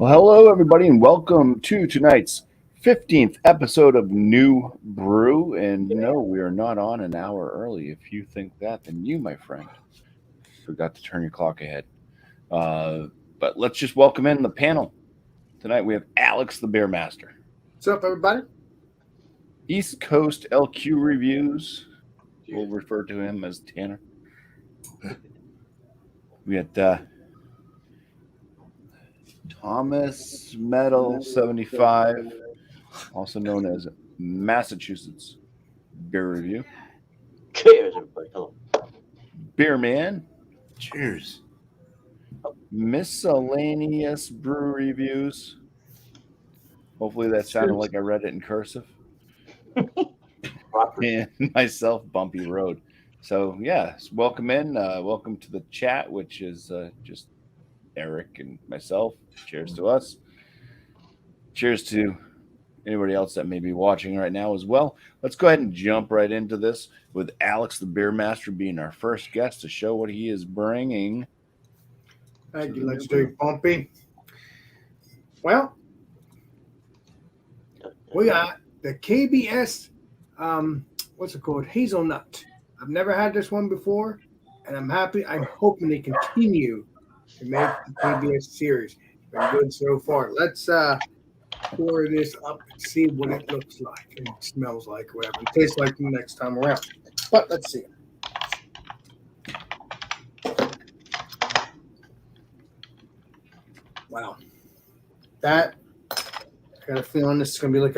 Well, hello, everybody, and welcome to tonight's 15th episode of New Brew. And no, we are not on an hour early. If you think that, then you, my friend, forgot to turn your clock ahead. Uh, but let's just welcome in the panel. Tonight we have Alex the Beer Master, What's up, everybody? East Coast LQ Reviews. We'll refer to him as Tanner. We had Thomas Metal 75, also known as Massachusetts Beer Review. Cheers, everybody. Hello. Beer Man, Cheers. Miscellaneous Brew Reviews. Hopefully that sounded like I read it in cursive. Proper. And myself, Bumpy Road. So, yeah, welcome in. Welcome to the chat, which is just Eric and myself. Cheers to us. Cheers to anybody else that may be watching right now as well. Let's go ahead and jump right into this with Alex the Beer Master being our first guest to show what he is bringing. Thank you. Let's do Bumpy. Well, we got the KBS, what's it called? Hazelnut. I've never had this one before, and I'm happy. I'm hoping they continue to make the KBS series. It's been good so far. Let's pour this up and see what it looks like and smells like, whatever. It tastes like the next time around. But let's see. Wow. That, I got a feeling this is going to be like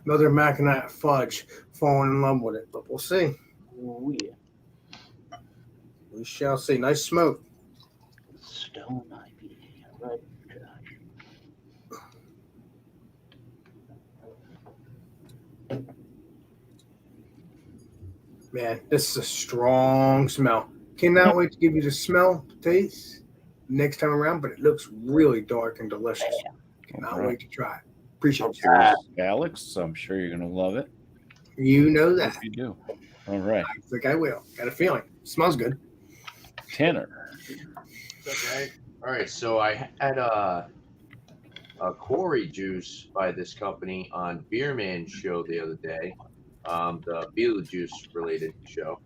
another Mackinac fudge, falling in love with it. But we'll see. Oh, yeah. We shall see. Nice smoke. Stone IPA. Right, Josh. Man, this is a strong smell. Cannot wait to give you the smell, taste next time around, but it looks really dark and delicious. Cannot wait to try it. Appreciate it. Cheers, Alex. I'm sure you're going to love it. You know that. If you do. All right. I think I will. Got a feeling. Smells good. Tanner. Okay. All right. So I had a Corey juice by this company on Beerman's show the other day, the Beetlejuice related show.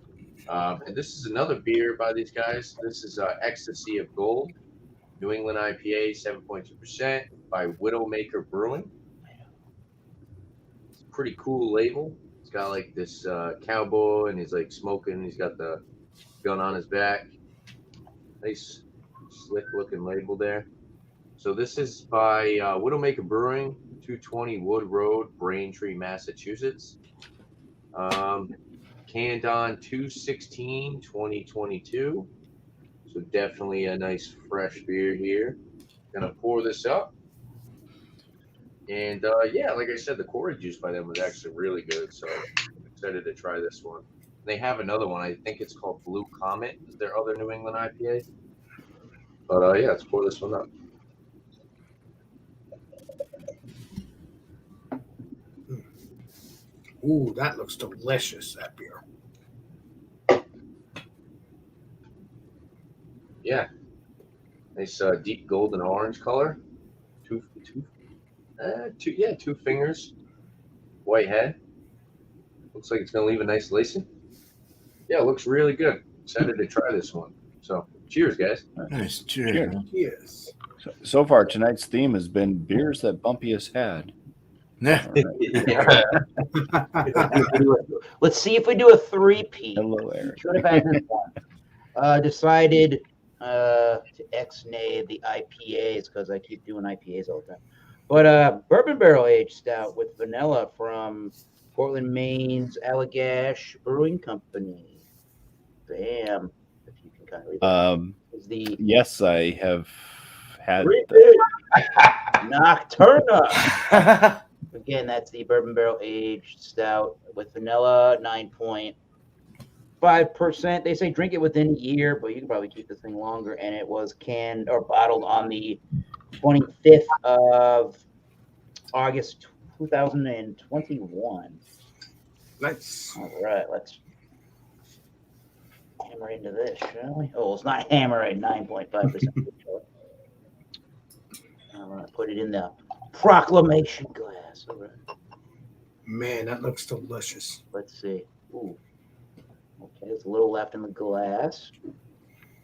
And this is another beer by these guys. This is Ecstasy of Gold, New England IPA, 7.2% by Widowmaker Brewing. It's a pretty cool label. It's got like this cowboy, and he's like smoking. He's got the gun on his back. Nice, slick looking label there. So this is by Widowmaker Brewing, 220 Wood Road, Braintree, Massachusetts. Canned on 2/16/2022. So definitely a nice fresh beer here. Gonna pour this up. And yeah, like I said, the Corey juice by them was actually really good. So I'm excited to try this one. They have another one. I think it's called Blue Comet. Is their other New England IPA? But yeah, let's pour this one up. Ooh, that looks delicious, that beer. Yeah, nice deep golden orange color. Two fingers. White head. Looks like it's gonna leave a nice lacing. Yeah, it looks really good. Excited to try this one. So, cheers, guys. Nice. Cheers. Cheers. Yes. So far, tonight's theme has been beers that Bumpy has had. Yeah. All right. Let's see if we do a three-peat. Hello, Eric. Should have had this one. Decided to ex-nay the IPAs because I keep doing IPAs all the time. But bourbon barrel aged stout with vanilla from Portland, Maine's Allagash Brewing Company. Bam. If you can kind of read that. Is the Yes, I have had. Nocturna. Again, that's the bourbon barrel aged stout with vanilla, 9.5%. They say drink it within a year, but you can probably keep this thing longer. And it was canned or bottled on the 25th of August 2021. Nice. All right, let's hammer into this, shall we? Oh, it's not hammer at 9.5%. I'm gonna put it in the proclamation glass. All right. Man, that looks delicious. Let's see. Ooh. Okay, there's a little left in the glass.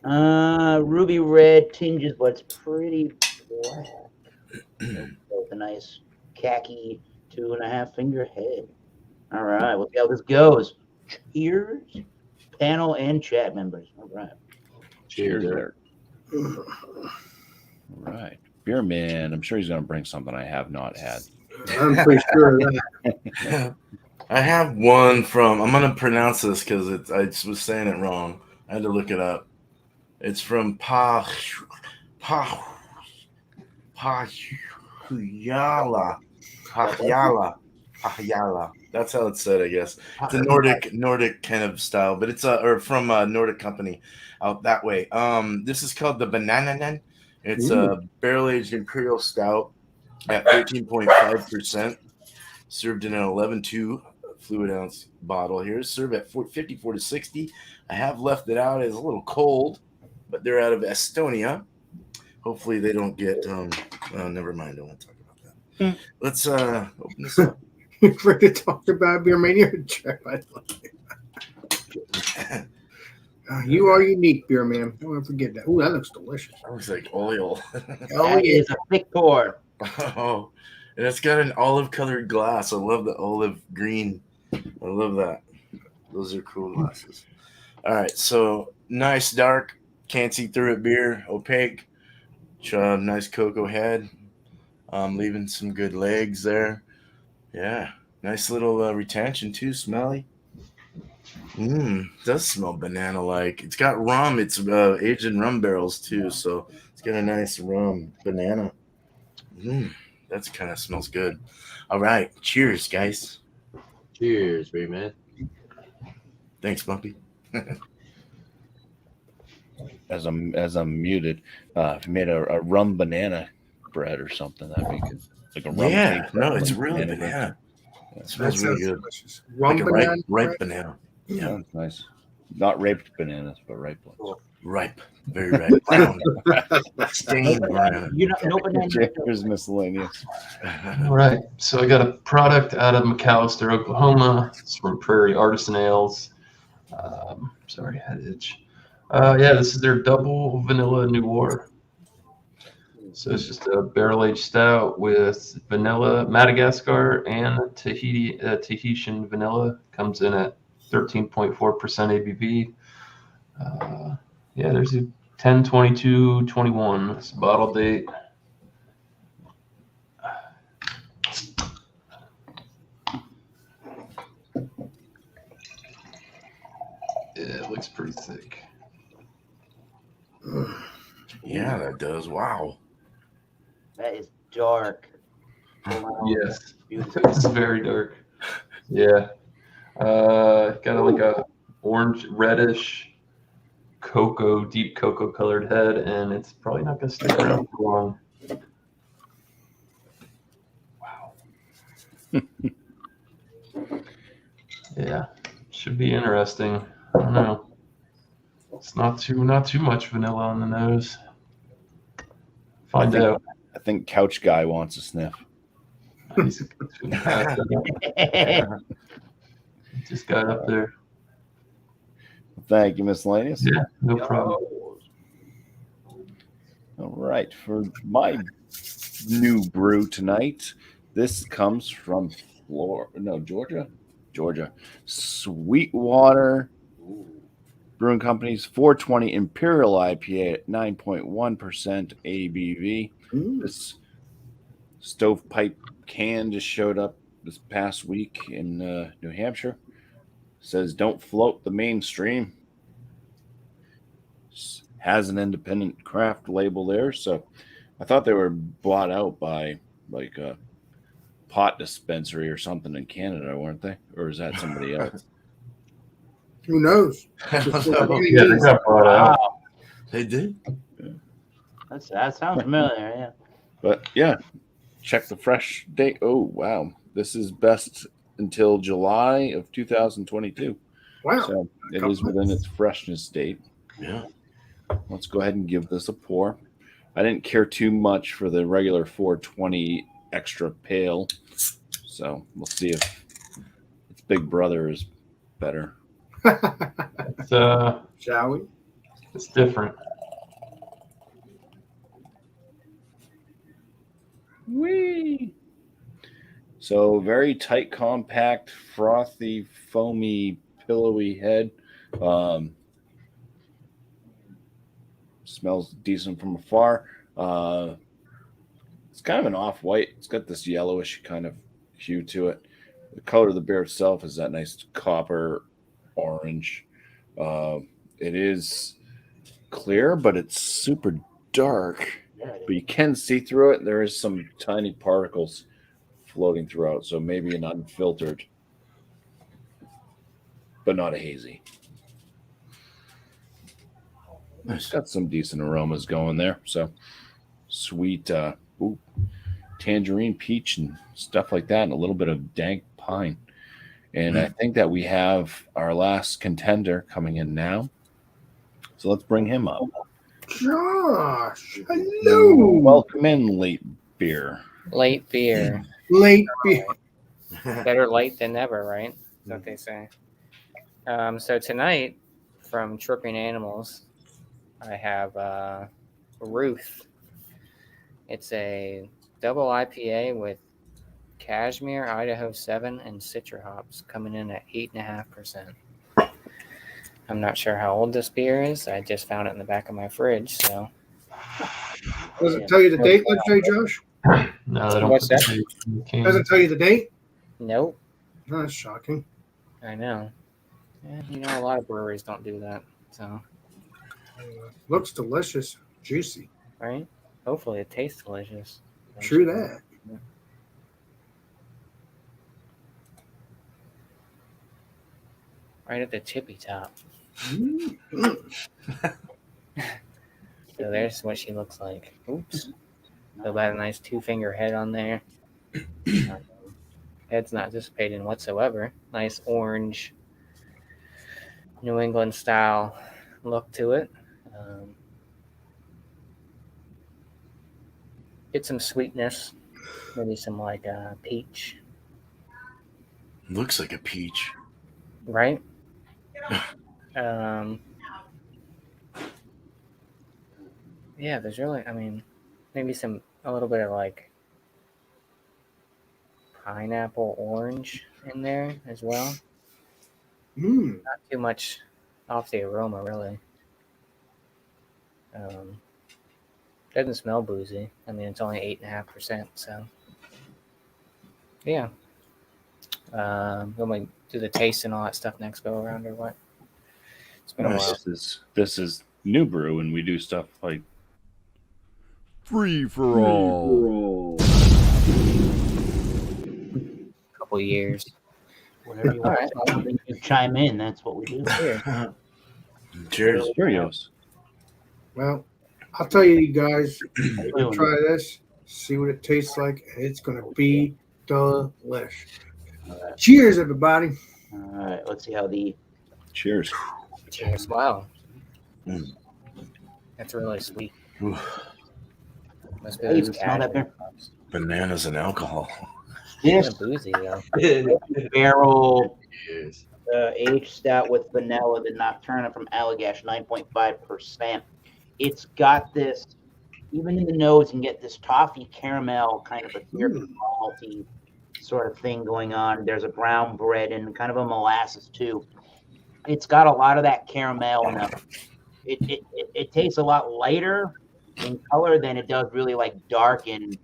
Ruby red tinges, but it's pretty black. With a nice khaki 2.5 finger head. All right, we'll see how this goes. Cheers, panel and chat members. All right. Cheers, Eric. All right. Beer man, I'm sure he's going to bring something I have not had. I'm pretty sure of that. I have one from. I'm gonna pronounce this because I was saying it wrong. I had to look it up. It's from Pahyala. That's how it's said, I guess. It's a Nordic kind of style, but it's from a Nordic company out that way. This is called the Bananen. It's a barrel-aged imperial stout at 13.5%, served in an 11.2 fluid ounce bottle here. Served at 54 to 60. I have left it out. It's a little cold, but they're out of Estonia. Hopefully they don't get never mind. I won't talk about that. Let's open this up. You're ready to talk about Beer Mania trip. I love it. You are unique, Beer Man. Don't ever forget that. Oh, that looks delicious. That looks like oil. Oh, That is a thick pour. Oh, and it's got an olive colored glass. I love the olive green. I love that. Those are cool glasses. All right, so nice dark, can't see through it beer, opaque, nice cocoa head, leaving some good legs there. Yeah, nice little retention too, smelly. Does smell banana-like. It's got rum. It's aged in rum barrels too, so it's got a nice rum banana. That kind of smells good. All right, cheers, guys. Cheers, Beer man. Thanks, BuMpY. As I'm muted, if you made a rum banana bread or something, that'd be good. Like a rum cake. No, it's Rum really bread. banana. It That smells sounds really good. delicious. Like Rum a banana. ripe banana. Yeah, it's nice. Not raped bananas, but ripe ones. Ripe. Very ripe. Brown. Stained banana. You know, no banana. Cheers, miscellaneous. All right, so I got a product out of McAllister, Oklahoma. It's from Prairie Artisan Ales. Sorry, I had an itch. Yeah, this is their double vanilla Noir. So it's just a barrel-aged stout with vanilla, Madagascar, and Tahitian vanilla. Comes in at 13.4% ABV. Yeah, there's a 10/22/21. It's a bottle date. Yeah, it looks pretty thick. Yeah, that does. Wow. That is dark. Yes, Beautiful. it's very dark. Yeah, got like a orange, reddish, deep cocoa colored head, and it's probably not gonna stick around for long. Wow. Yeah, should be interesting. I don't know. It's not too much vanilla on the nose. Find out. I think Couch Guy wants a sniff. He's just got up there. Thank you, miscellaneous. Yeah, no problem. All right, for my new brew tonight, this comes from Georgia. Sweetwater Brewing Company's 420 Imperial IPA at 9.1% ABV. This stovepipe can just showed up this past week in New Hampshire. Says don't float the mainstream. Has an independent craft label there, so I thought they were bought out by like a pot dispensary or something in Canada, weren't they? Or is that somebody else? Who knows? Yeah, they got brought out. They did. That sounds familiar. Yeah. But yeah, check the fresh date. Oh wow, this is best until July of 2022. Wow. So it is within its freshness date. Yeah. Let's go ahead and give this a pour. I didn't care too much for the regular 420 extra pale. So we'll see if its big brother is better. It's Shall we? it's different. Whee! So very tight, compact, frothy, foamy, pillowy head. Smells decent from afar. It's kind of an off-white. It's got this yellowish kind of hue to it. The color of the beer itself is that nice copper orange. It is clear, but it's super dark. But you can see through it. There is some tiny particles floating throughout, so maybe an unfiltered, but not a hazy. It's got some decent aromas going there. So sweet tangerine, peach, and stuff like that, and a little bit of dank pine. And I think that we have our last contender coming in now. So let's bring him up. Josh, hello. Welcome in, late beer. Late beer. Late beer. Better late than never, right? That's what they say. So tonight, from Tripping Animals, I have Ruth. It's a double IPA with Cashmere, Idaho 7, and Citra hops coming in at 8.5%. I'm not sure how old this beer is. I just found it in the back of my fridge, so. Does it tell you the date, let's say, Josh? No, they don't What's put that? the date in the can. Does it tell you the date? Nope. Oh, that's shocking. I know. Yeah, a lot of breweries don't do that, so. Looks delicious, juicy. Right? Hopefully it tastes delicious. True that. Right at the tippy top. Mm-hmm. So there's what she looks like. Oops. So got a nice 2-finger head on there. Head's not dissipating whatsoever. Nice orange New England style look to it. Get some sweetness. Maybe some like peach. Looks like a peach. Right? Yeah, there's really, maybe a little bit of like pineapple orange in there as well. Mm. Not too much off the aroma, really. Doesn't smell boozy. It's only 8.5%, so yeah. When we do the taste and all that stuff next go around or what? It's been a while. This is New Brew, and we do stuff like free for all. Couple years. Whenever you want to chime in, that's what we do. Cheers. Cheerios. Well, I'll tell you guys, try this, see what it tastes like, and it's going to be delish. Cheers, everybody. All right, let's see how the Cheers. Cheers. Wow. Mm. That's really sweet. Ooh. Must be Hey, you those smell that cashmere beer? hops. Bananas and alcohol. Kinda This boozy though. barrel Yes. aged stout with vanilla, the Nocturna from Allagash, 9.5%. It's got this, even in the nose, you can get this toffee caramel kind of a malty sort of thing going on. There's a brown bread and kind of a molasses too. It's got a lot of that caramel. Now. It tastes a lot lighter in color than it does really like dark and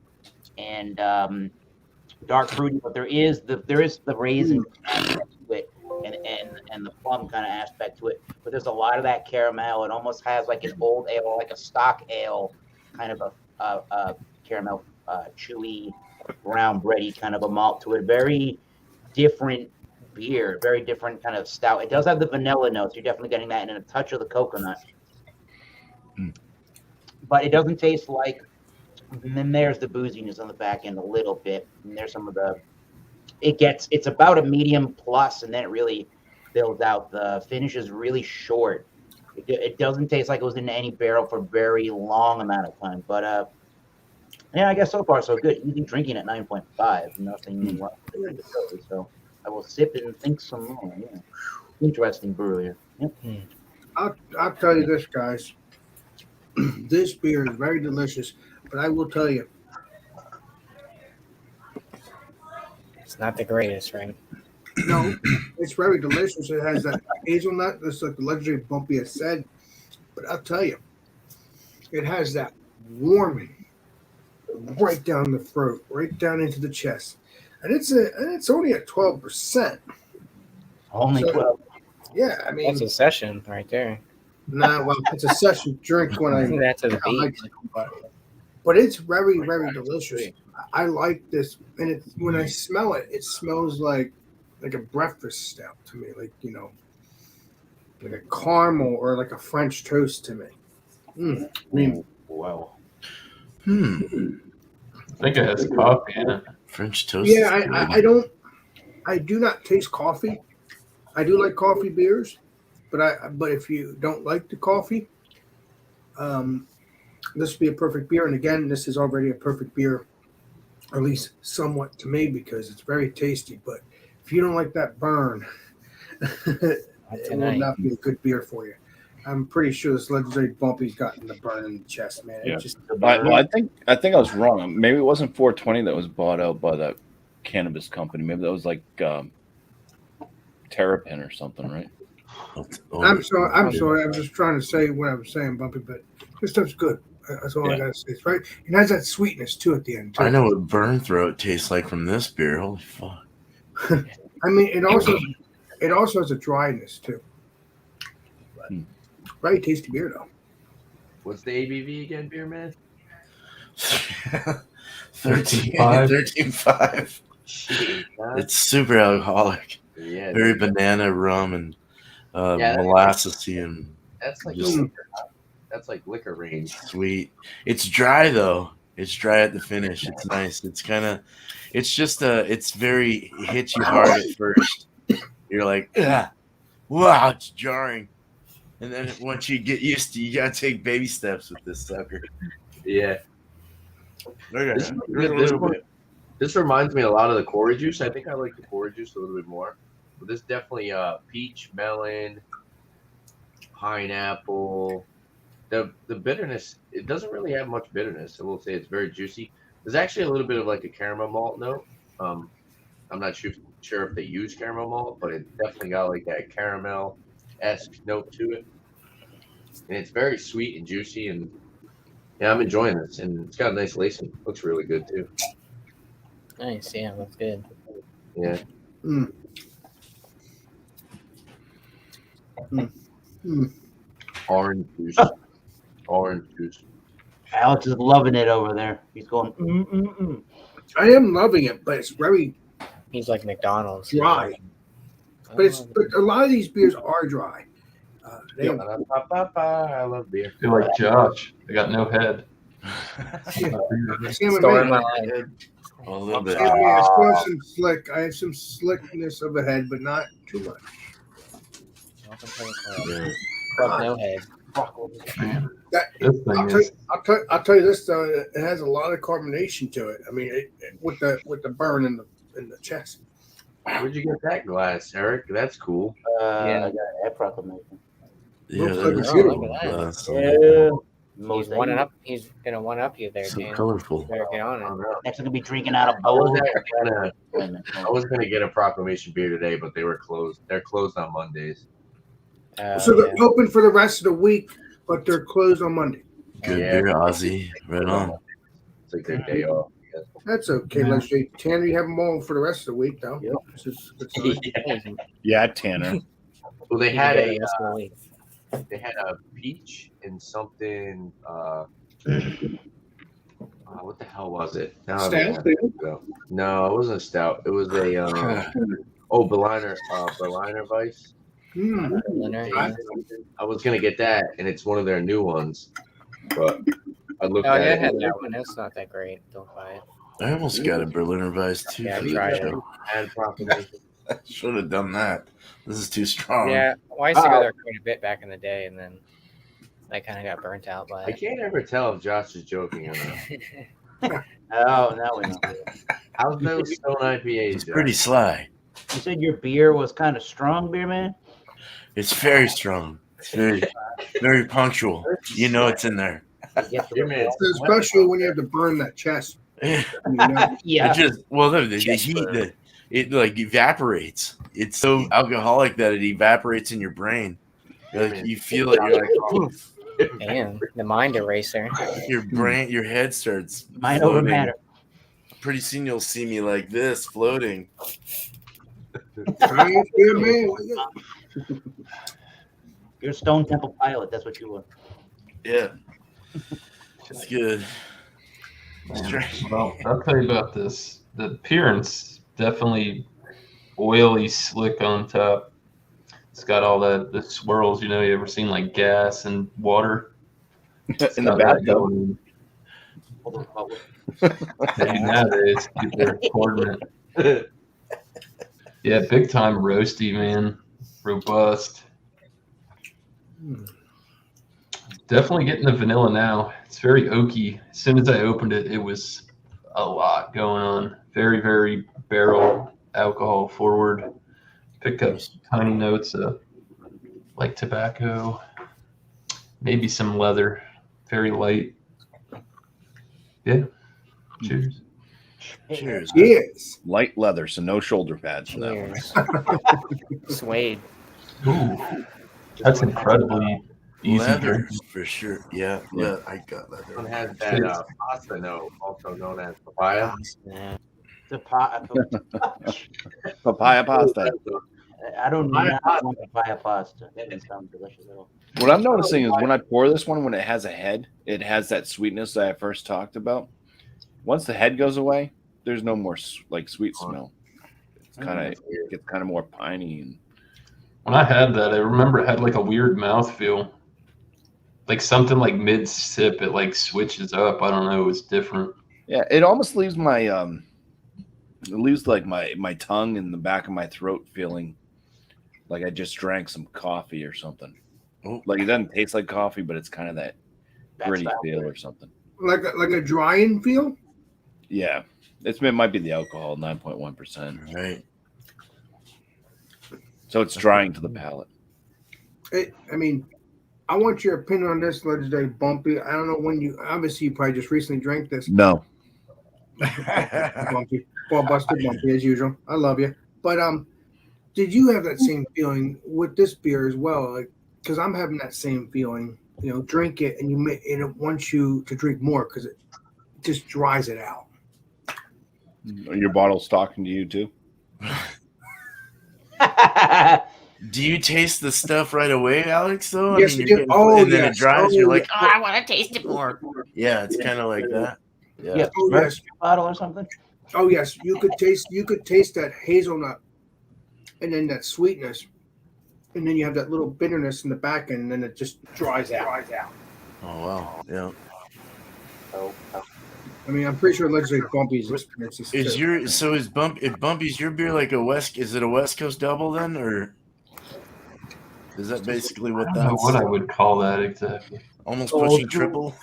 dark fruity, but there is the raisin aspect to it and the plum kind of aspect to it. But there's a lot of that caramel. It almost has like an old ale, like a stock ale, kind of a caramel, chewy, brown bready kind of a malt to it. Very different beer, very different kind of stout. It does have the vanilla notes. You're definitely getting that, and a touch of the coconut. But it doesn't taste like. And then there's the booziness on the back end a little bit, and there's some of the. It's about a medium plus, and then it really builds out. The finish is really short, It doesn't taste like it was in any barrel for a very long amount of time. But yeah, I guess so far so good. Easy drinking at 9.5. Nothing wrong with it, really. So I will sip and think some more. Yeah. Interesting brew here. Yep. I'll tell you this, guys. This beer is very delicious, but I will tell you, It's not the greatest, right? no, it's very delicious. It has that hazelnut, just like the legendary BuMpY has said. But I'll tell you, it has that warming right down the throat, right down into the chest, and it's only at 12%. Only So, 12. Yeah, I mean, That's a session right there. nah, well, it's a session drink when I That's a I like beat. it, but it's very, very delicious. I like this, and it's when I smell it, it smells like a breakfast stout to me, like like a caramel or like a French toast to me. I mean, Wow. Hmm. I think it has coffee in it. French toast. yeah, is good. I do not taste coffee. I do like coffee beers, but if you don't like the coffee, this would be a perfect beer. And again, this is already a perfect beer, at least somewhat to me, because it's very tasty. But if you don't like that burn, it will tonight. not be a good beer for you. I'm pretty sure this legendary BuMpY's gotten the burn in the chest, man. Yeah. It just I think I was wrong. Maybe it wasn't 420 that was bought out by that cannabis company. Maybe that was like Terrapin or something, right? I'm sorry. I was just trying to say what I was saying, BuMpY, but this stuff's good. That's all I gotta say. It's right. It has that sweetness to it at the end, too. I know what burn throat tastes like from this beer. Holy fuck! I mean, it also has a dryness too. Very tasty beer though. What's the ABV again, beer man? 13.5. Shit, huh? It's super alcoholic. Yeah, Very dude, banana, rum, and Yeah, molassesy and that's like just liquor. That's like liquor range. sweet. It's dry though. It's dry at the finish. It's nice. It's kind of. It's just it's very it hits you hard at first. You're like, ugh, wow, it's jarring. And then once you get used to, you gotta take baby steps with this sucker. Yeah. Okay, This, just a this little one- bit. this reminds me a lot of the Corey juice. I think I like the Corey juice a little bit more. But this definitely peach, melon, pineapple. The bitterness, it doesn't really have much bitterness. I will say it's very juicy. There's actually a little bit of like a caramel malt note. I'm not sure if they use caramel malt, but it definitely got like that caramel-esque note to it. And it's very sweet and juicy, and yeah, I'm enjoying this. And it's got a nice lacing. Looks really good too. Nice, yeah, that's good. Yeah. Orange juice. Orange juice. Alex is loving it over there. He's going. I am loving it, but it's very He's like McDonald's. dry. But a lot of these beers are dry. They have, I love beer. I feel like Josh. I got no head. same with Story of me. my life. A little bit. Same with me. I still have some slick. I have some slickness of a head, but not too much. Welcome to the club. Club no head. This thing I'll tell you this though. It has a lot of carbonation to it. I mean, with the burn in the chest. Where'd you get that glass, Eric? That's cool. I got that proclamation. Yeah, Looks that like is a cool. beautiful Glass. He's one up. He's gonna one up you there, So Dan. colorful. Better get on I it. don't know. Next, I'm gonna be drinking out of I bowl. was gonna get a proclamation beer today, but they were closed. They're closed on Mondays. So they're open for the rest of the week, but they're closed on Monday. Good Yeah. beer, Ozzy. Right on. It's like their day off. That's okay. Let's say Tanner, you have them all for the rest of the week, though. Yep. This is good sign. Yeah, Tanner. Well, they had a peach and something. What the hell was it? Now I don't Stout? know. No, it wasn't a stout. It was a Berliner Weiss. I was gonna get that, and it's one of their new ones, but I looked Oh, at yeah, I it. had that one. That's not that great. Don't buy it. I almost got a Berliner Weiss too. Yeah, for the try it. show. Had proclamation. Should have done that. This is too strong. Yeah, well, I used to go there quite a bit back in the day, and then I kind of got burnt out by I it. can't ever tell if Josh is joking or not. Oh, now we know. How's those Stone IPAs? It's pretty Josh? sly. You said your beer was kind of strong, beer man. It's very strong. It's very, very punctual. You know it's in there. You get the Beer man, Especially when you have to burn that chest. It You know? yeah. just the heat, it like evaporates. It's so alcoholic that it evaporates in your brain. Like you feel it. You're like, oof. Damn, the mind eraser. Your brain, your head starts Mind over floating. matter. Pretty soon you'll see me like this floating. Science, beer man. You're a Stone Temple pilot. That's what you were. Yeah, it's good. Well, I'll tell you about this. The appearance, definitely oily, slick on top. It's got all the swirls. You ever seen like gas and water? In the bathtub. Maybe nowadays people are coordinate. Yeah, big time roasty, man. Robust. Definitely getting the vanilla now. It's very oaky. As soon as I opened it, it was a lot going on. Very, very barrel alcohol forward. Pick up tiny notes of like tobacco, maybe some leather. Very light. Yeah. Cheers. Cheers. Yes. Light leather, so no shoulder pads for that one. Cheers. Suede. Ooh, that's incredibly easy Leather drinking. for sure. Yeah, I got leather. One has that pasta note, also known as papaya. Yeah. The pot. Papaya pasta. I don't Papaya want papaya pasta. That doesn't sound delicious at all. What I'm noticing is when I pour this one, when it has a head, it has that sweetness that I first talked about. Once the head goes away, there's no more like sweet smell. It's gets kind of more piney and When I had that, I remember it had like a weird mouthfeel. Like something like mid sip, it like switches up. I don't know. It was different. yeah, it almost leaves my it leaves like my tongue in the back of my throat feeling like I just drank some coffee or something. Oh. Like it doesn't taste like coffee, but it's kind of that That's gritty that feel weird. or something. Like a drying feel? Yeah, it might be the alcohol, 9.1%. Right. So it's drying to the palate. I mean, I want your opinion on this legendary BuMpY. I don't know when you probably just recently drank this. No. BuMpY. Well, busted BuMpY as usual. I love you. But did you have that same feeling with this beer as well? Like, because I'm having that same feeling. Drink it and it wants you to drink more because it just dries it out. Your bottle's talking to you too. Do you taste the stuff right away, Alex? Though, Yes, you're you do. getting- Oh, and then yes. it dries. Oh, You're like, yes. oh, I want to taste it more. Yeah, it's kind of like that. Yeah. Yeah, Oh, yes. bottle or something. Oh yes, you could taste that hazelnut, and then that sweetness, and then you have that little bitterness in the back end, and then it just dries out. Oh wow. Yeah. I mean, I'm pretty sure legendary BuMpY's experiences. Is BuMpY's your beer like is it a West Coast double then, or is that basically what I don't know that's what I would call that exactly. almost Oh, pushing true. triple?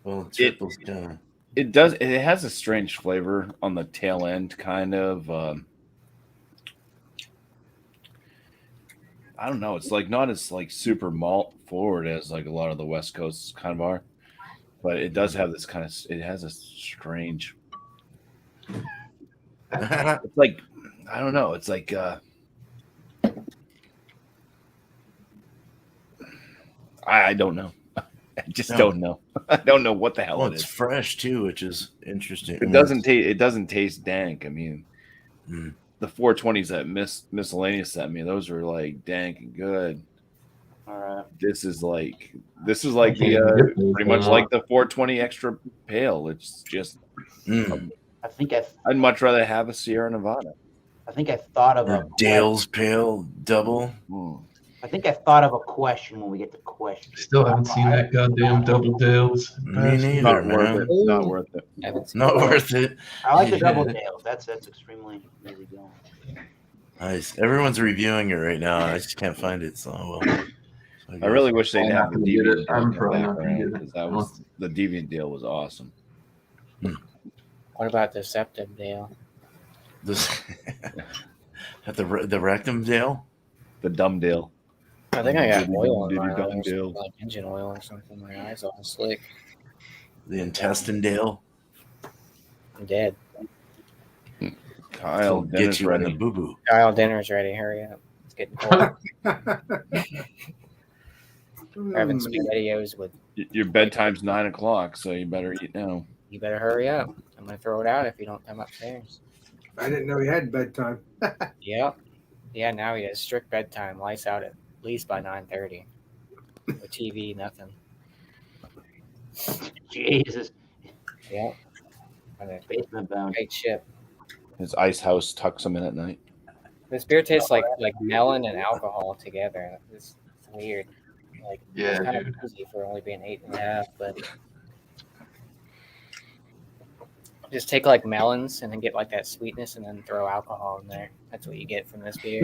Well, triple's kind of. It does. It has a strange flavor on the tail end, kind of. I don't know. It's like not as like super malt forward as like a lot of the West Coast kind of are, but it does have this kind of. It has a strange. It's like I don't know. It's like I don't know. I just don't know. I don't know what the hell Well, it it's is. fresh too, which is interesting. It doesn't taste. It doesn't taste dank. I mean, the 420s that miscellaneous sent me, those were like dank and good. All right. This is like the pretty much like the 420 extra pale. It's just I think I'd much rather have a Sierra Nevada. I thought of or Dale's Pale Double. I think I thought of a question when we get to questions. Still haven't seen that goddamn double Dales. Me neither, Not worth man. it. Not worth it. Haven't seen Not it. worth it. I like the Yeah. double Dales. That's extremely easy going. Nice. Everyone's reviewing it right now. I just can't find it. So well. So I really wish they'd I'm have not the gonna get deviant it. deal I'm come probably back not gonna around get it. because that was the deviant deal was awesome. What about Deceptive Dale? This at the rectum deal. The dumb deal. I think I got Diddy oil in dum, my diddy dum eyes, deal. like engine oil or something. My eyes all slick. The intestine deal. I'm dead. Kyle, Will get dinner's you in the ready. boo boo. Kyle, dinner's ready. Hurry up. It's getting cold. We're having SpaghettiOs with. Your bedtime's 9 o'clock, so you better eat now. You better hurry up. I'm gonna throw it out if you don't come upstairs. I didn't know he had bedtime. Yep. Yeah. Now he has strict bedtime. Lights out at least by 9:30. With TV, nothing. Jesus. Yep. On a Basement bound. great ship. His ice house tucks him in at night. This beer tastes like melon and alcohol together. It's weird. Like Yeah, it's kind dude. of easy for only being 8.5, but just take like melons and then get like that sweetness and then throw alcohol in there. That's what you get from this beer.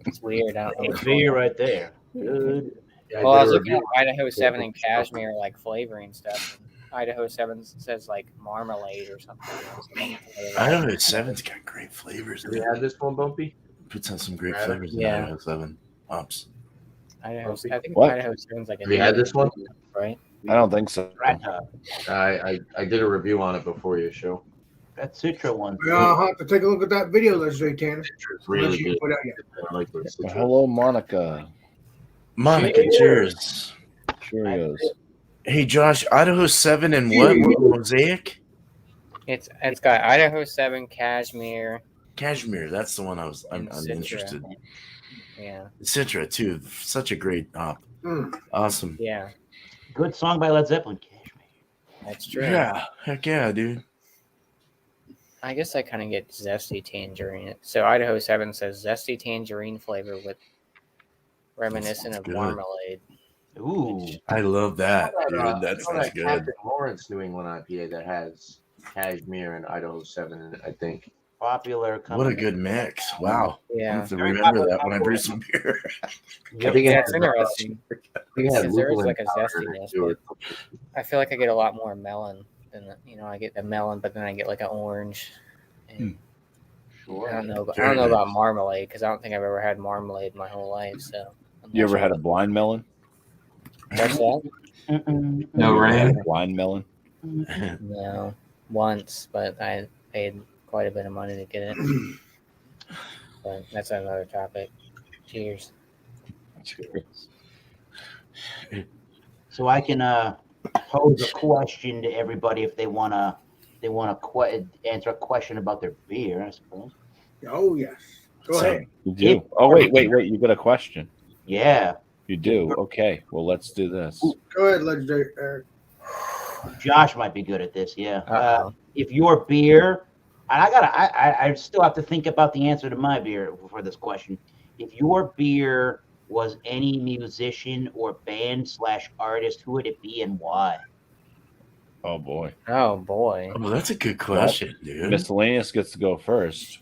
It's weird. I don't know. Hey, what's beer going on. right there. Good. Yeah, Well, I was did a looking at review. Idaho 7 and Cashmere like flavoring stuff. And Idaho 7 says like marmalade or something. Idaho 7's got great flavors. Have you had this one, Bumpy? Puts on some great Yeah. flavors in Yeah. Idaho 7. Ops. I think What? Idaho 7's like a Have you had this one? right? I don't think so. Rat Hut. I did a review on it before your show. That Citra one. I'll have to take a look at that video, Legendary Tanner. It's really Unless you good. put out yet. I like the Well, citrus. hello, Monica. Monica, cheers. Cheerios. Hey, Josh, Idaho 7 and what? Mosaic? It's got Idaho 7, Cashmere, Cashmere. That's the one I'm and Citra. interested. Yeah, Citra, too. Such a great op. Mm. Awesome. yeah, Good song by Led Zeppelin. Cashmere. that's true. Yeah. Heck yeah, dude. I guess I kind of get zesty tangerine. So Idaho 7 says zesty tangerine flavor with reminiscent of good. marmalade. Ooh. I love that, dude. That That's sounds good. Captain Lawrence New England IPA that has Cashmere and Idaho 7 in it, I think. Popular. What a good mix. Wow. I Yeah, have to remember that when I brew some beer. I think it that's has- interesting. I think it had Because there is Lublin like a powder zestiness, to it. I feel like I get a lot more melon than I get the melon, but then I get like an orange. And I don't know. Very I don't know about nice. marmalade because I don't think I've ever had marmalade my whole life. So I'm You not ever sure. had a blind melon? What's that? Mm-mm. No You ever had rain. a blind melon? No, once, but I paid quite a bit of money to get it. But that's another topic. Cheers. So I can pose a question to everybody if they wanna answer a question about their beer, I suppose. Oh, yes. Go So- ahead. You do. Oh, wait. You got a question. Yeah. You do. Okay. Well, let's do this. Go ahead, Legendary Eric. Josh might be good at this. Yeah. Uh-oh. If your beer, and I still have to think about the answer to my beer for this question. If your beer was any musician or band / artist, who would it be and why? Oh, boy. Oh boy. Oh, that's a good question, dude. Miscellaneous gets to go first.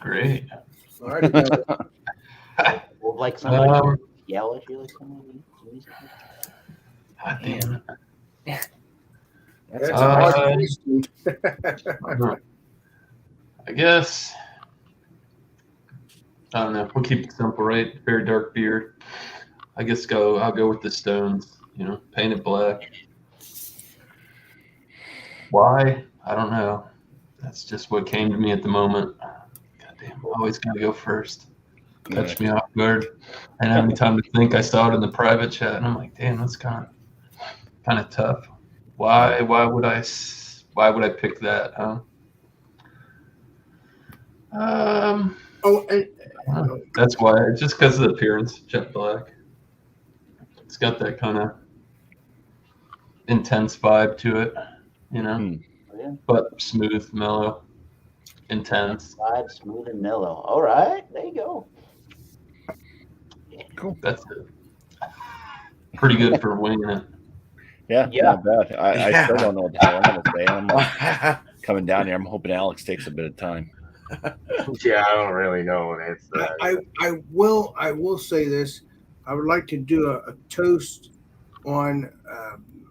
Great. All right. Or like somebody Um, yell at you like somebody? God damn it. That's That's a a hard Uh, question. I guess. I don't know. We'll keep it simple, right? Very dark beer. I guess I'll go with the Stones. You know, painted black. Why? I don't know. That's just what came to me at the moment. Goddamn, always gotta go first. Catch me off guard. I didn't have any time to think. I saw it in the private chat, and I'm like, damn, that's kind of tough. Why would I pick that? Huh? Oh, and That's why. Just because of the appearance, jet black. It's got that kind of intense vibe to it, you know. Hmm. Yeah. But smooth, mellow, intense. Vibe, smooth and mellow. All right, there you go. Cool. That's it. Pretty good for winging it. Yeah, Yeah. not bad. I still Yeah. don't know what the hell I'm going to say. I'm like, coming down here. I'm hoping Alex takes a bit of time. Yeah, I don't really know an answer to that. I will say this. I would like to do a toast on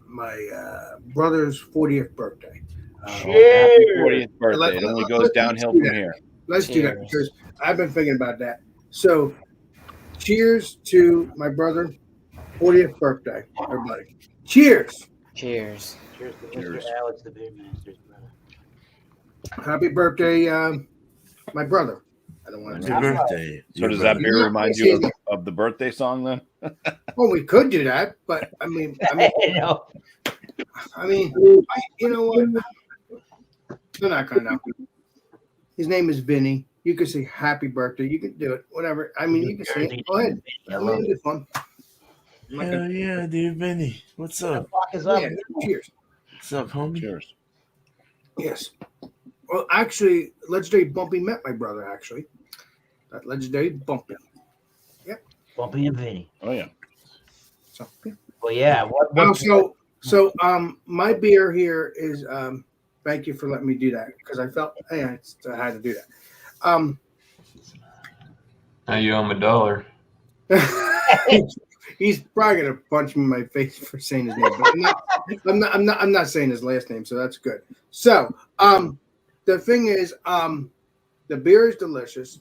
my brother's 40th birthday. Happy Cheers. 40th birthday. It only goes downhill from here. Let's do that Cheers. because I've been thinking about that. So, cheers to my brother, 40th birthday, everybody. Cheers. Cheers. Cheers to Cheers. Mr. Alex, the Beer Master's brother. Happy birthday, my brother. I don't want to Happy say. birthday. So your does that brother. beer remind you of the birthday song then? Well, we could do that, but I mean, No. you know what? They're not gonna know. His name is Vinny. You could say happy birthday. You could do it, whatever. I mean, you can say it. Go ahead. I mean, it'll be fun. I'm not Hell gonna- yeah, dude, Benny. What's up? Fuck is up. Yeah, cheers. What's up, homie? Cheers. Yes. Well, actually, legendary BuMpY met my brother. Actually, that legendary BuMpY. BuMpY and Vinny. Oh yeah. So, yeah. Well, yeah. So, my beer here is. Thank you for letting me do that because I felt I had to do that. Now you owe him $1. He's probably gonna punch me in my face for saying his name, but I'm not saying his last name, so that's good. So, the thing is, the beer is delicious.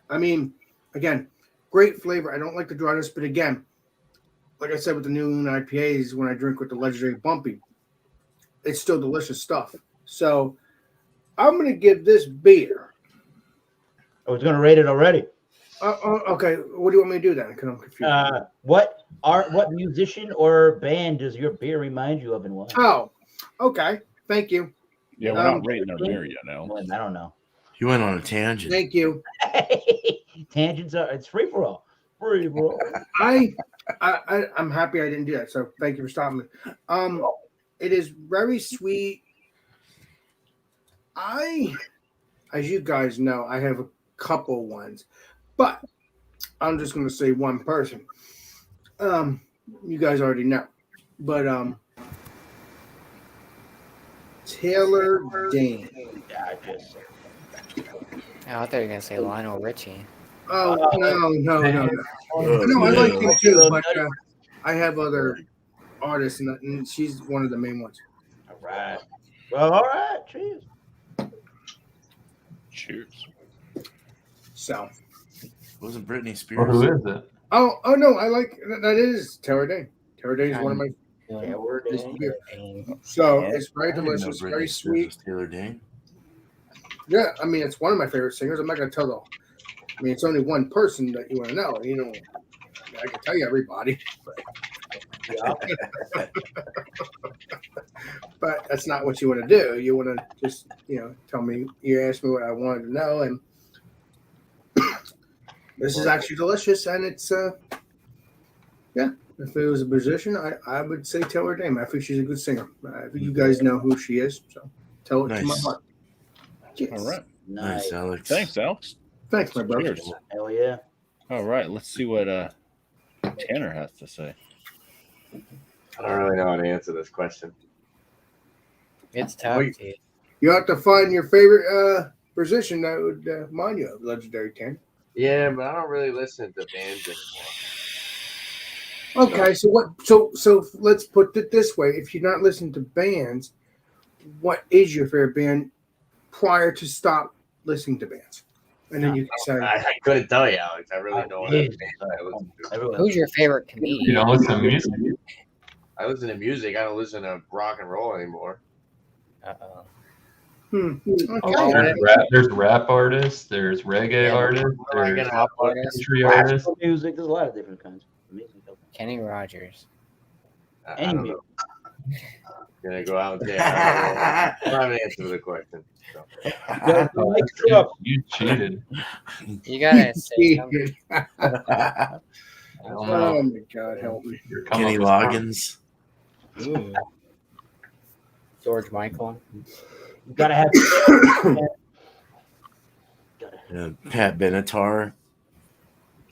I mean, again, great flavor. I don't like the dryness, but again, like I said with the New England IPAs, when I drink with the legendary BuMpY, it's still delicious stuff. So, I'm gonna give this beer. I was going to rate it already. Okay, what do you want me to do then? Because I'm confused. What musician or band does your beer remind you of and why? Oh, okay. Thank you. Yeah, we're not rating our beer yet now. I don't know. You went on a tangent. Thank you. Tangents are it's free for all. Free for all. I'm happy I didn't do that. So thank you for stopping me. It is very sweet. As you guys know, I have a couple ones, but I'm just going to say one person. You guys already know, but Taylor Dane. Yeah, I just Oh, I thought you were gonna say Lionel Richie. Oh no! Oh, No, I yeah. like him too, but I have other artists, and she's one of the main ones. all right. Well, all right. Cheers. Cheers. So, Wasn't Britney Well, Spears? who is it? oh no, I like that is Taylor Dane. Taylor Dane is one of my. Yeah, we're This doing beer. it. So Yeah. it's very I didn't know delicious, Britney very Spears sweet. was Taylor Dane. Yeah, I mean it's one of my favorite singers. I'm not gonna tell though. I mean it's only one person that you want to know. You know, I can tell you everybody, but that's not what you want to do. You want to just tell me. You asked me what I wanted to know, and this is actually delicious, and it's yeah. If it was a musician, I would say Taylor Dane. I think she's a good singer. You guys know who she is, so tell it to my Nice. heart. Yes. All right. Nice, Alex. Thanks, Alex. Thanks, my brother. Cheers. Hell yeah. All right. Let's see what Tanner has to say. I don't really know how to answer this question. It's tough, Wait. dude. You have to find your favorite position that would remind you of legendary Tanner. Yeah, but I don't really listen to bands anymore. Okay, so what? So let's put it this way: if you're not listening to bands, what is your favorite band prior to stop listening to bands? And then you can say, I couldn't tell you, Alex. I really don't know what bands I listen to. Who's your favorite You comedian? don't listen to music? I listen to music. I don't listen to rock and roll anymore. Uh-oh. okay. There's rap artists. There's reggae Yeah. artists. Am I There's gonna country artists. Classical music. There's a lot of different kinds of music. Kenny Rogers. I don't know. Gonna go out and say I don't have an answer to the question. So. You cheated. You gotta say something. I don't know. Oh my God, help me! You're coming Kenny up with Loggins. George Michael. You gotta have Pat Benatar.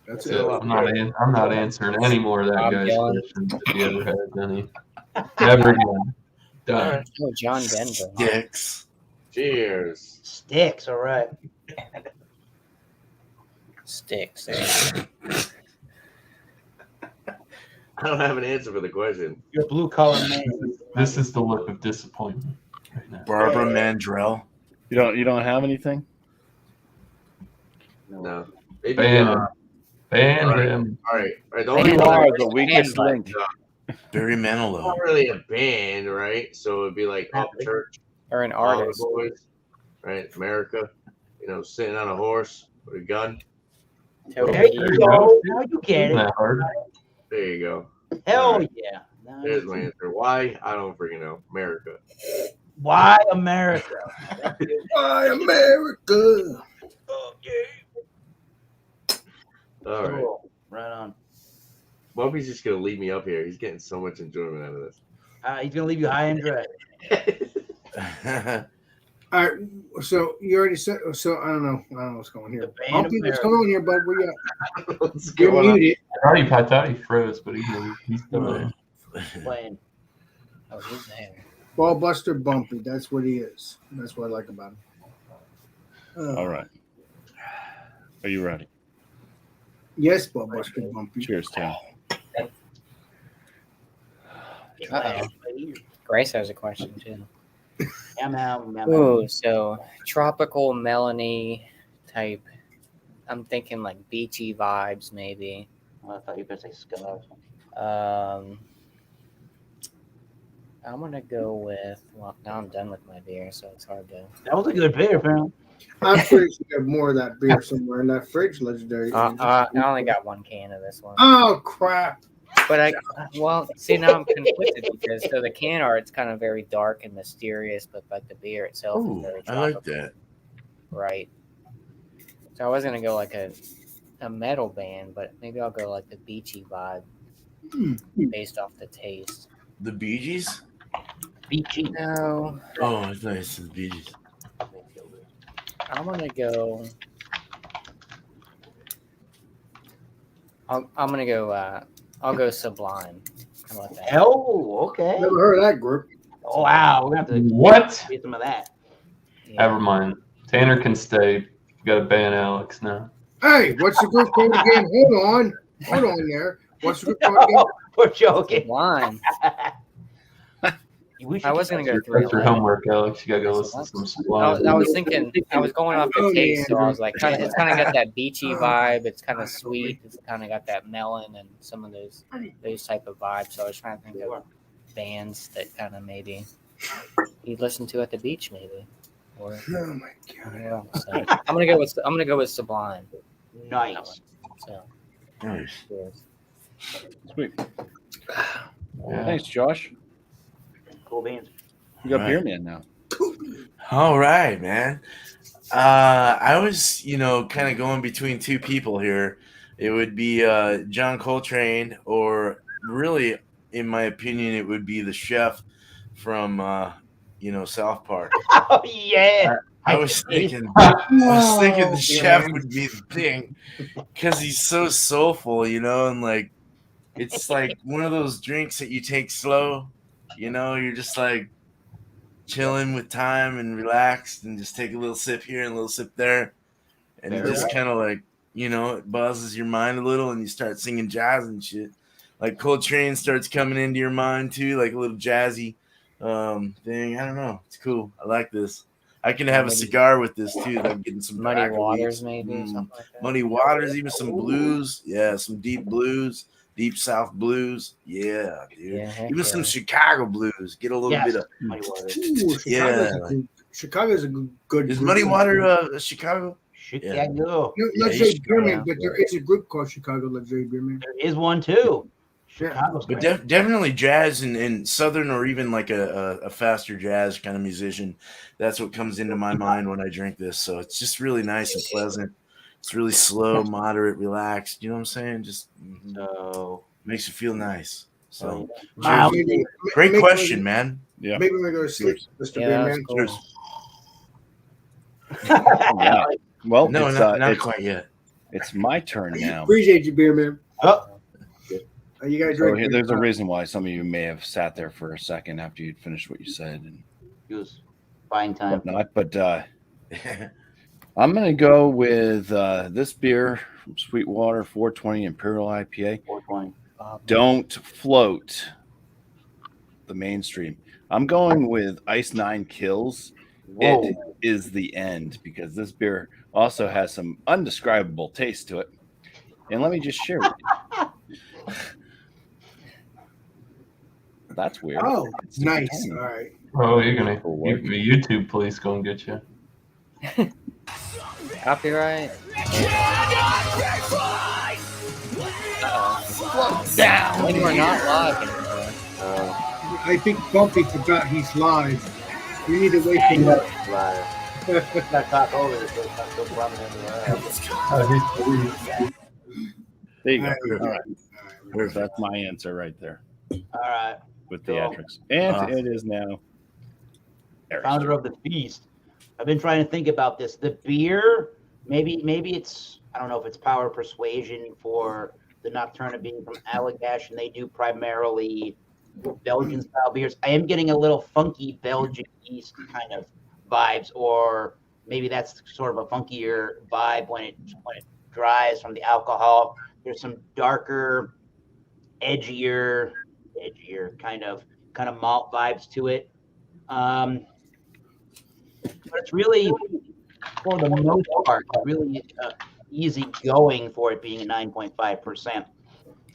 That's Yeah. it. I'm not answering any more of that Bob guy's Dylan. questions if he ever has any. Never again. Done. Oh, John Denver. Dicks. Cheers. Sticks, all right. Sticks. I don't have an answer for the question. You're a blue collar man. This is the look of disappointment right now. Barbara Mandrell. You don't have anything? No. Maybe, Ban him. Ban all right. him. All right. The Ban only You him. one are I- the weakest Band, link. Barry it's Manilow. not really a band, right? So it'd be like Upchurch, Or an all the artist. boys, right? America, sitting on a horse with a gun. Toby There Keith. you go. Now you get Isn't it. that hard? There you go. Hell Alright. yeah. Now There's you my see. answer. Why? I don't freaking know. America. Why America? Why America? All right. Cool. Right on. BuMpY's just gonna leave me up here. He's getting so much enjoyment out of this. He's gonna leave you high and dry. All right. So you already said. So I don't know what's going here. The band BuMpY, what's America. going on here, bud? Where you at? What's You're going on? muted. I thought he froze, but he's still there. Playing. Oh, he's there. Ballbuster BuMpY. That's what he is. That's what I like about him. All right. Are you ready? Yes, Ballbuster BuMpY. Cheers, Tim. Uh-oh. Grace has a question too. Meow. Oh, so tropical melony type. I'm thinking like beachy vibes, maybe. Oh, I thought you were gonna say ska. I'm gonna go with. Well, now I'm done with my beer, so it's hard to. That was a good beer, fam. I'm pretty sure you have more of that beer somewhere in that fridge, legendary. I only got one can of this one. Oh crap! But see, now I'm conflicted because so the can art's kind of very dark and mysterious, but like the beer itself is Ooh, very I like tropical, that. right? So I was gonna go like a metal band, but maybe I'll go like the beachy vibe based off the taste. The Bee Gees? Beachy. No, Oh, I thought you said the Bee Gees. I'm gonna go. I'm gonna go. I'll go Sublime. How about that? Oh, okay. Never heard of that group. Oh, wow. We're gonna have to What? get some of that. Yeah. Never mind. Tanner can stay. You got to ban Alex now. Hey, what's the group called again? Hold on there. What's the group called again? We're joking. Sublime. We should I was gonna go That's through. your homework, Alex. You got to go listen to some Sublime. I was thinking, I was going off the Oh, taste, so I yeah. was like, it's kind of got that beachy vibe. It's kind of sweet. It's kind of got that melon and some of those type of vibes. So I was trying to think of bands that kind of maybe you'd listen to at the beach, maybe. Or Oh my god! yeah, so I'm gonna go with Sublime. Nice. So Nice. cheers. Sweet. Yeah. Thanks, Josh. Cool beans. You got Right. Beer Man now. All right, man. I was, kind of going between two people here. It would be John Coltrane, or really, in my opinion, it would be the chef from, South Park. Oh, yeah. I was thinking the chef would be the thing because he's so soulful, and like it's like one of those drinks that you take slow. You're just like chilling with time and relaxed, and just take a little sip here and a little sip there, and it just kind of like it buzzes your mind a little, and you start singing jazz and shit. Like Coltrane starts coming into your mind too, like a little jazzy thing. I don't know, it's cool. I like this. I can have a cigar with this too. Like getting some Muddy tobacco Waters, leaves. maybe something like that. Muddy Waters, even some blues. Yeah, some deep blues, deep South blues. Yeah, dude. Yeah, heck Even some yeah. Chicago blues. Get a little Yes. bit of. Muddy Waters. Ooh, Chicago's a good. Is group. Muddy Water Chicago? Chicago. No, Yeah, Legendary he's Beer Man, Chicago. but there is a group called Chicago Legendary Beer Man. There is one, too. Yeah. Chicago's But great. definitely jazz and southern, or even like a faster jazz kind of musician. That's what comes into my mind when I drink this. So it's just really nice and pleasant. It's really slow, moderate, relaxed. You know what I'm saying? Just So, makes you feel nice. So Wow. great Make- question, man. Yeah. Maybe we go to sleep, Mr. Yeah, Beer that's Man. cool. Yeah. Well, No, it's, not quite yet. It's my turn now. Appreciate you, beer man. Oh, You gotta So drink. here, there's a reason why some of you may have sat there for a second after you'd finished what you said and it was buying time. whatnot. But I'm going to go with this beer from Sweetwater 420 Imperial IPA. 420. Don't float the mainstream. I'm going with Ice 9 Kills. Whoa. It is the end because this beer also has some undescribable taste to it. And let me just share with you. That's weird. Oh, It's nice. tiny. All right. Oh, you're gonna For work. the YouTube police go and get you. Copyright. Float down. And we're not live anymore. I think BuMpY forgot he's live. We need to wait for that. Got talk over this, so it's not so prominent. There you go. All right. All right. That's my answer right there All right. with Cool. theatrics. And it is now Eric's Founder turn. of the feast. I've been trying to think about this. The beer, maybe it's, I don't know if it's power persuasion for the Nocturna being from Allagash, and they do primarily Belgian style beers. I am getting a little funky Belgian yeast kind of vibes, or maybe that's sort of a funkier vibe when it dries from the alcohol. There's some darker, edgier kind of malt vibes to it. But it's really, for the most part, really easy going for it being a 9.5%.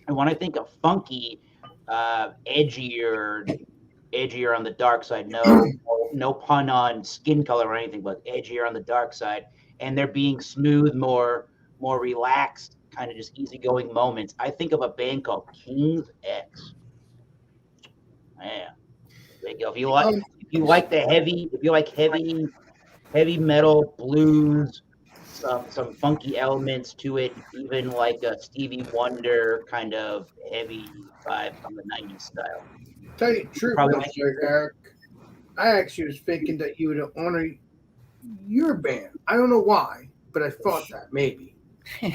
And when I think of funky, edgier on the dark side, no pun on skin color or anything, but edgier on the dark side, and they're being smooth, more relaxed, kind of just easygoing moments. I think of a band called King's X. Yeah, there you go. If you like heavy metal, blues, some funky elements to it, even like a Stevie Wonder kind of heavy vibe from the 90s style. Tell you the truth, Probably Eric. I actually was thinking that you would honor your band. I don't know why, but I thought that maybe. You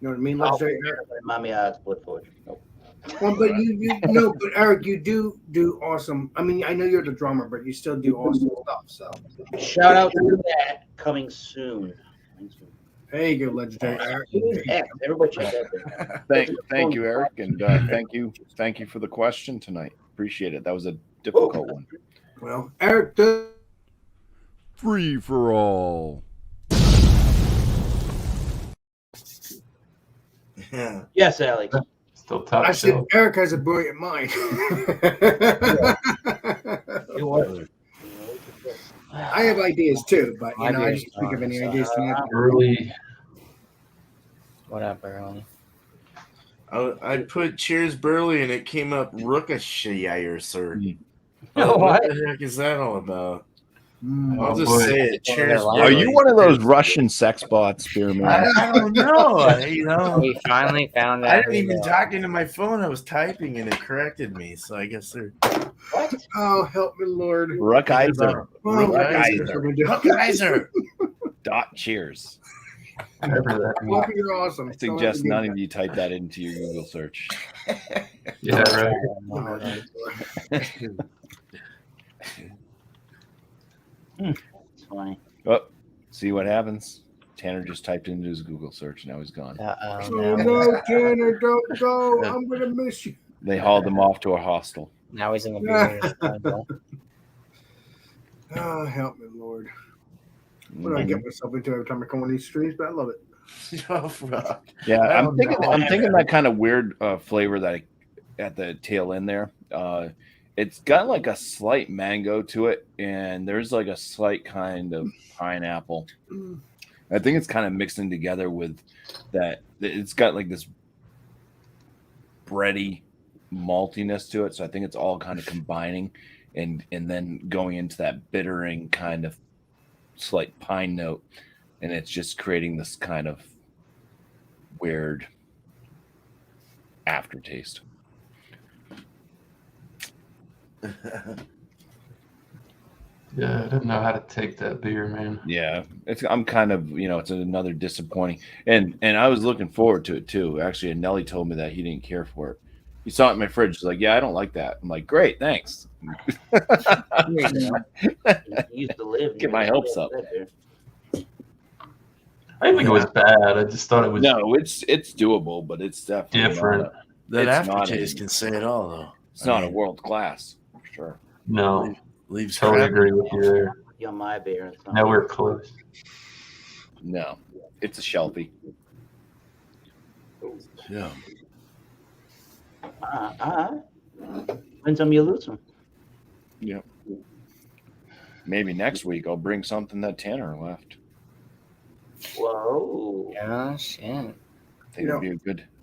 know what I mean? Legendary Eric. Mommy, Split Forge. Nope. Well, but you no, but Eric, you do awesome. I mean, I know you're the drummer, but you still do awesome stuff. So Shout out to that coming soon. there you go, Legendary Eric. Heck, everybody check that out. Thank you, Eric, and thank you for the question tonight. Appreciate it. That was a difficult one. Well, Eric does. Free for all. Yeah. Yes, Alex. Still top I said shelf. Eric has a brilliant mind. I have ideas too, but I just can't think of any ideas tonight. Early. What up, Earl? I put Cheers Burley and it came up Rookershire, sir. Oh, What what? the heck is that all about? Mm. I'll just boy. say it. Cheers Are Are Burley. you one of those Russian sex bots, Spearman? I don't know. You know, We finally found out. I didn't who even they talk into my phone. I was typing and it corrected me. So I guess they're What? Oh, help me, Lord. Ruckizer. Oh, Ruckizer. Rookershire. Dot cheers. Whatever that means. Bumpy, you're awesome. I suggest none of you type that into your Google search. Yeah, right. are. It's funny. Oh, see what happens? Tanner just typed into his Google search. Now he's gone. Oh, no, Tanner, don't go. I'm going to miss you. They hauled him off to a hostel. Now he's in the beer. Oh, help me, Lord. What do I get myself into every time I come on these streams? But I love it. Oh, fuck. Yeah, I I'm don't thinking. know. I'm thinking that kind of weird flavor that at the tail end there. It's got like a slight mango to it, and there's like a slight kind of pineapple. I think it's kind of mixing together with that. It's got like this bready maltiness to it, so I think it's all kind of combining, and then going into that bittering kind of slight pine note, and it's just creating this kind of weird aftertaste. Yeah, I didn't know how to take that beer, man. Yeah, I'm kind of it's another disappointing, and I was looking forward to it too. Actually, and Nelly told me that he didn't care for it. He saw it in my fridge. He's like, "Yeah, I don't like that." I'm like, "Great, thanks." There you go. You used to live. Get my hopes up. That beer. I didn't think it was bad. I just thought it was No, it's doable, but it's definitely different. Not That It's not aftertaste a- can say it all, though. it's not a world class for sure. No, Leaves totally crap. agree with you there. On my beer. And Now we're close. No, it's a shelfie. Yeah. Win some, you lose some. Yeah. Maybe next week I'll bring something that Tanner left. Whoa. Oh shit. I think it'd be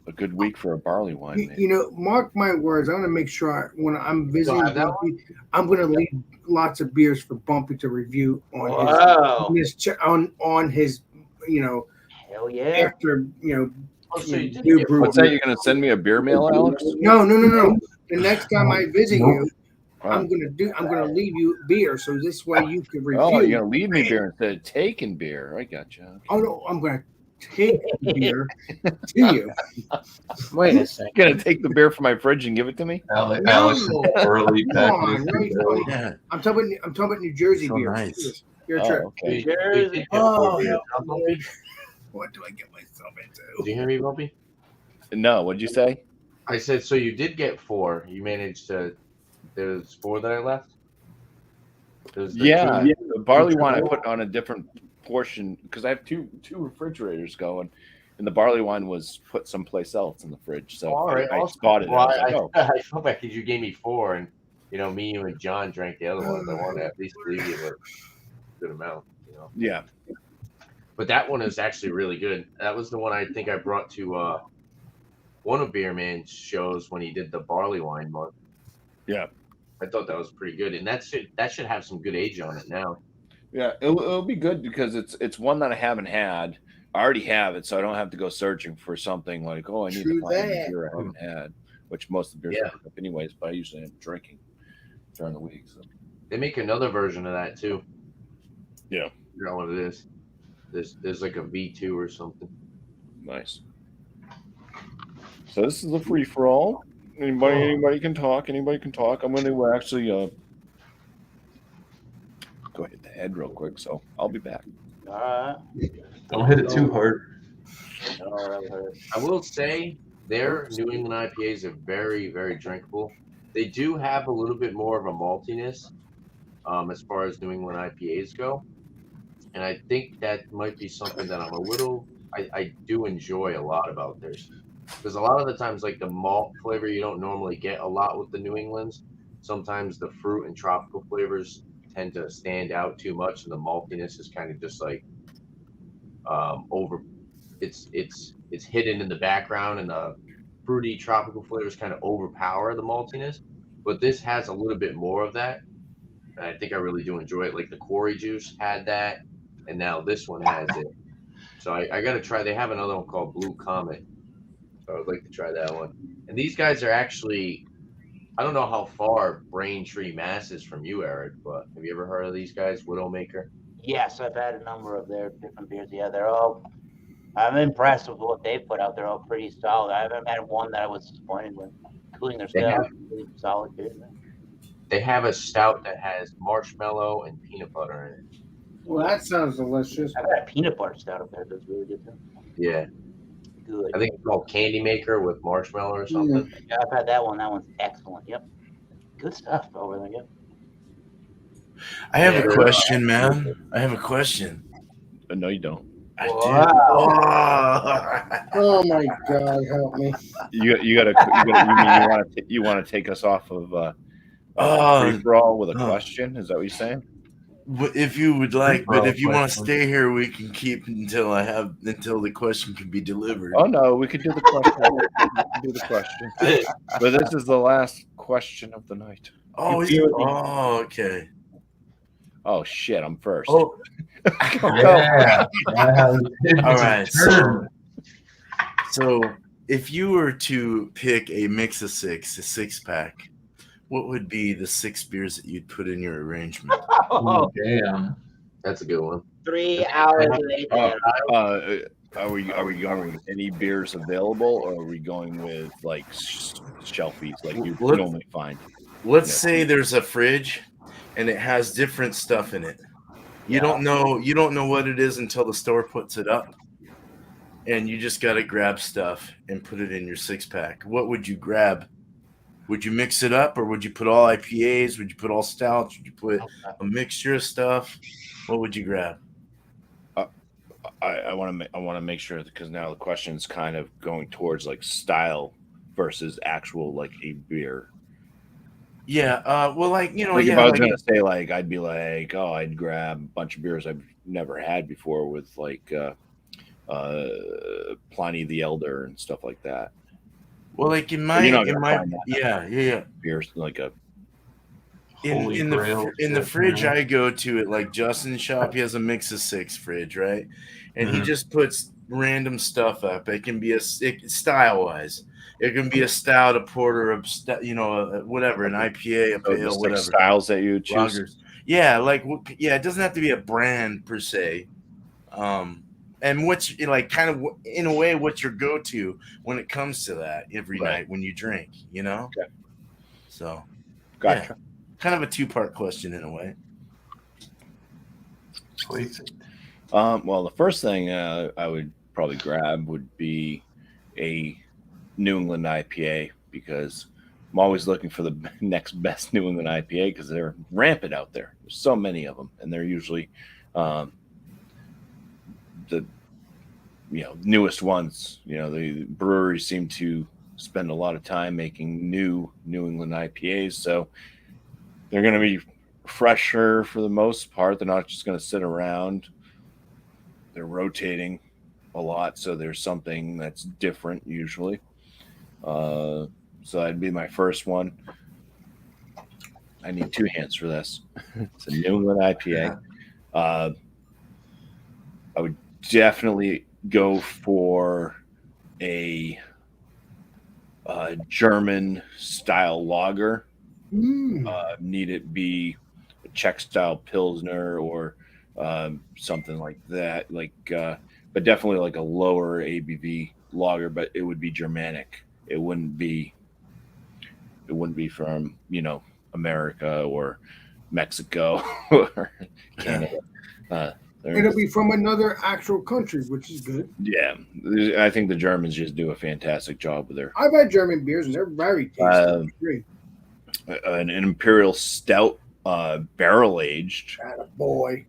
a good week for a barley wine. Maybe. Mark my words. I'm gonna make sure when I'm visiting have that BuMpY, I'm gonna leave lots of beers for BuMpY to review on Wow. on his Hell yeah. after Oh, so you did new get brew. What's that? You're gonna send me a beer mail, Alex? No. The next time I visit you, Oh. I'm gonna leave you beer, so this way you can review. Oh, you're gonna leave me beer instead of taking beer. I gotcha. Oh no, I'm gonna take the beer to you. Wait a second. You're gonna take the beer from my fridge and give it to me? Alex No. early Come on, package. right? Yeah. I'm talking about New Jersey So beer. nice. Your Oh, trip. okay. You did get four beers, huh, Bumpy? What do I get myself into? Did you hear me, Bumpy? No, what'd you say? I said, so you did get 4. You managed to. There's 4 that I left. There's the Yeah, two- the barley wine I put on a different portion because I have two refrigerators going, and the barley wine was put someplace else in the fridge. So All right, I awesome. spotted it. Well, I was like, oh. I felt bad because you gave me 4, and me, you, and John drank the other ones. I wanted to at least leave you a good amount. Yeah. But that one is actually really good. That was the one I think I brought to one of Beerman's shows when he did the barley wine month. Yeah. I thought that was pretty good, and that should have some good age on it now. Yeah, it'll be good because it's one that I haven't had. I already have it, so I don't have to go searching for something like, I need True to find a that. beer I haven't had, which most of the beers Yeah. I pick up anyways, but I usually am drinking during the week. So. They make another version of that too. Yeah. I forgot what it is. There's like a V2 or something. Nice. So this is a free for all. Anybody can talk. Anybody can talk. I'm going to actually go hit the head real quick. So I'll be back. Don't hit it too hard. I will say their New England IPAs are very, very drinkable. They do have a little bit more of a maltiness as far as New England IPAs go. And I think that might be something that I do enjoy a lot about theirs. Because a lot of the times, like the malt flavor, you don't normally get a lot with the New Englands. Sometimes the fruit and tropical flavors tend to stand out too much, and the maltiness is kind of just like over. It's hidden in the background, and the fruity tropical flavors kind of overpower the maltiness. But this has a little bit more of that, and I think I really do enjoy it. Like the Quarry Juice had that, and now this one has it. So I got to try. They have another one called Blue Comet. So I would like to try that one. And these guys are actually, I don't know how far Braintree, Mass is from you, Eric, but have you ever heard of these guys, Widowmaker? Yes, I've had a number of their different beers. Yeah, I'm impressed with what they put out. They're all pretty solid. I haven't had one that I was disappointed with, including their stout. Really solid beer. They have a stout that has marshmallow and peanut butter in it. Well, that sounds delicious. I've had a peanut butter stout up there. That's really good too. Yeah. Good. I think it's called Candy Maker with marshmallow or something. Yeah, I've had that one. That one's excellent. Yep. Good stuff over there. Yep. I have a question, man. I have a question. No, you don't. I Wow. Oh my God, help me! You want to take us off of Oh, free for all with a question? Is that what you're saying? if you would like, but if you want to Question. stay here, we can keep until the question can be delivered. Oh no, we could do the question. But this is the last question of the night. Oh, okay. Oh shit, I'm first. Oh, Yeah. all right. So if you were to pick a mix of 6, a 6-pack, what would be the 6 beers that you'd put in your arrangement? Oh, damn. That's a good one. 3 hours later. Are we going with any beers available, or are we going with like shelfies like you Let's- normally find? Let's Yeah. say there's a fridge and it has different stuff in it. You Yeah. don't know what it is until the store puts it up. And you just got to grab stuff and put it in your 6-pack. What would you grab? Would you mix it up, or would you put all IPAs? Would you put all stouts? Would you put a mixture of stuff? What would you grab? I want to make sure, because now the question is kind of going towards like style versus actual like a beer. Yeah, well, like, If I was gonna say, like, I'd be like, oh, I'd grab a bunch of beers I've never had before with like Pliny the Elder and stuff like that. Well, like in But you're my not gonna find that yeah. beers like a Holy In Grail the shit, fridge man. I go to at like Justin's shop, he has a mix of 6 fridge, right? And he Mhm. just puts random stuff up. It can be style wise. It can be a stout, a porter, whatever, an IPA, a so the pale, 6 whatever. styles that you choose. Lagers. Yeah, it doesn't have to be a brand per se. And what's like kind of in a way what's your go-to when it comes to that every Right. night when you drink, you know? Okay. So, Gotcha. kind of a 2-part question in a way. Sweet. Well, the first thing I would probably grab would be a New England IPA, because I'm always looking for the next best New England IPA, because they're rampant out there. There's so many of them, and they're usually the newest ones. The breweries seem to spend a lot of time making new New England IPAs, so they're going to be fresher for the most part. They're not just going to sit around. They're rotating a lot, so there's something that's different usually. So that'd be my first one. I need 2 hands for this. It's a New England IPA. I would definitely go for a German style lager. Need it be a Czech style Pilsner or something like that, but definitely like a lower ABV lager, but it would be Germanic. It wouldn't be from America or Mexico or Canada. It'll be from another actual country, which is good. Yeah, I think the Germans just do a fantastic job with their. I've had German beers and they're very tasty. Great. An imperial stout, barrel aged. Boy,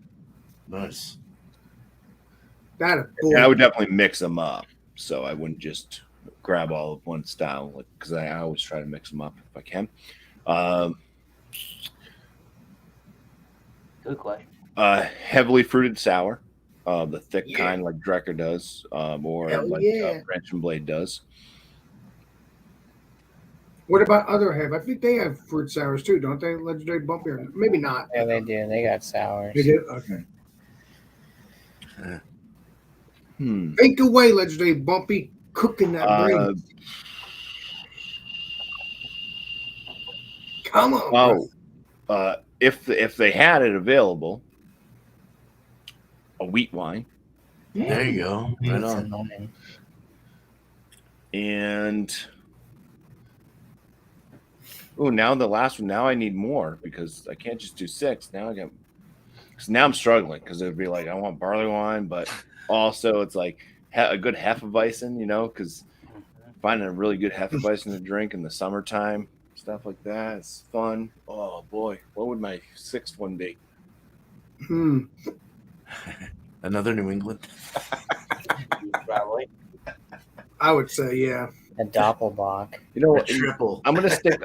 Nice. that a boy. And I would definitely mix them up, so I wouldn't just grab all of one style, because I always try to mix them up if I can. Good question. Heavily fruited sour, the thick kind like Drecker does, or Hell like yeah. Branch and Blade does. What about other have? I think they have fruit sours too, don't they? Legendary BuMpY, or maybe not. Yeah, they do. They got sours. They do? Okay. Hmm. Think away, Legendary BuMpY, cooking that brain. Come on. If they had it available, a wheat wine. There you go. Right That's on. annoying. And now the last one. Now I need more, because I can't just do 6. Now because now I'm struggling, because it would be like I want barley wine, but also it's like a good Hefeweizen, because finding a really good Hefeweizen to drink in the summertime, stuff like that, it's fun. Oh boy, what would my 6th one be? Another New England. Probably. I would say, yeah. A Doppelbock. A triple. I'm gonna stick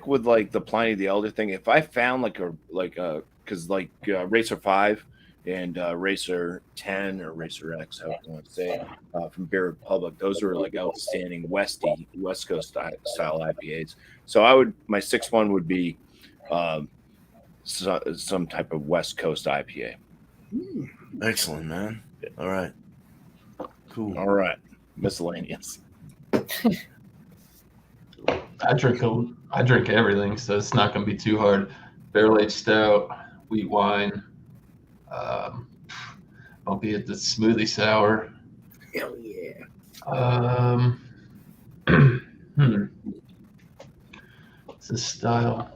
with like the Pliny the Elder thing. If I found because Racer 5 and Racer 10 or Racer X, however you want to say it, from Beer Republic, those are like outstanding West Coast style IPAs. So my 6th one would be some type of West Coast IPA. Excellent, man. All right. Cool. All right, miscellaneous. I drink everything, so it's not gonna be too hard. Barrel aged stout, wheat wine. BuMpY at the smoothie sour. Hell yeah. It's this style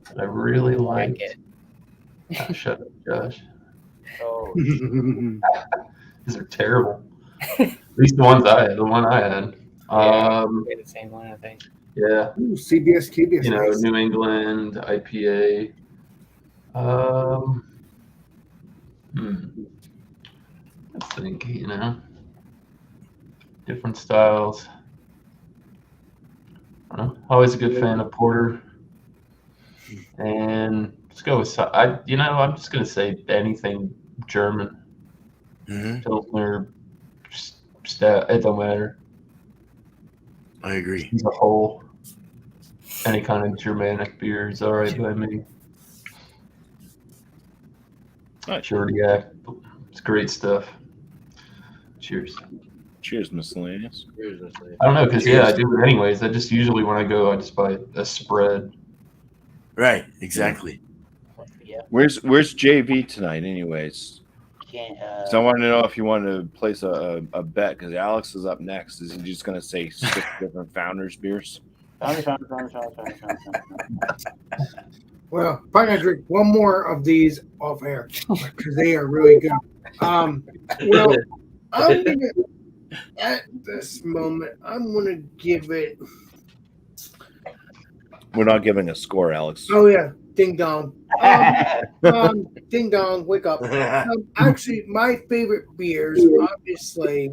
that I really like. it. Shut up, Josh. Oh, These are terrible. At least the ones I had. The one I had. We had the same one, I think. Yeah. Ooh, CBS, KBS. You know, nice. New England IPA. I think, you know, different styles. I don't know. Always a good fan of porter. And let's go with I'm just gonna say anything German. Pilsner, stout. It don't matter. I agree. As a whole, any kind of Germanic beer is all right by me. Shortiak, it's great stuff. Cheers. Cheers, miscellaneous. I don't know, because I do it anyways. I just usually when I go, I just buy a spread. Right, exactly. yeah. Where's JV tonight, anyways? Can't. So I want to know if you want to place a bet because Alex is up next. Is he just going to say 6 different Founders beers? Founders. Well, probably gonna drink one more of these off air because they are really good. Well, I'm gonna at this moment I'm gonna give it. We're not giving a score, Alex. Oh yeah, ding dong. Ding dong, wake up. Actually, my favorite beers, obviously,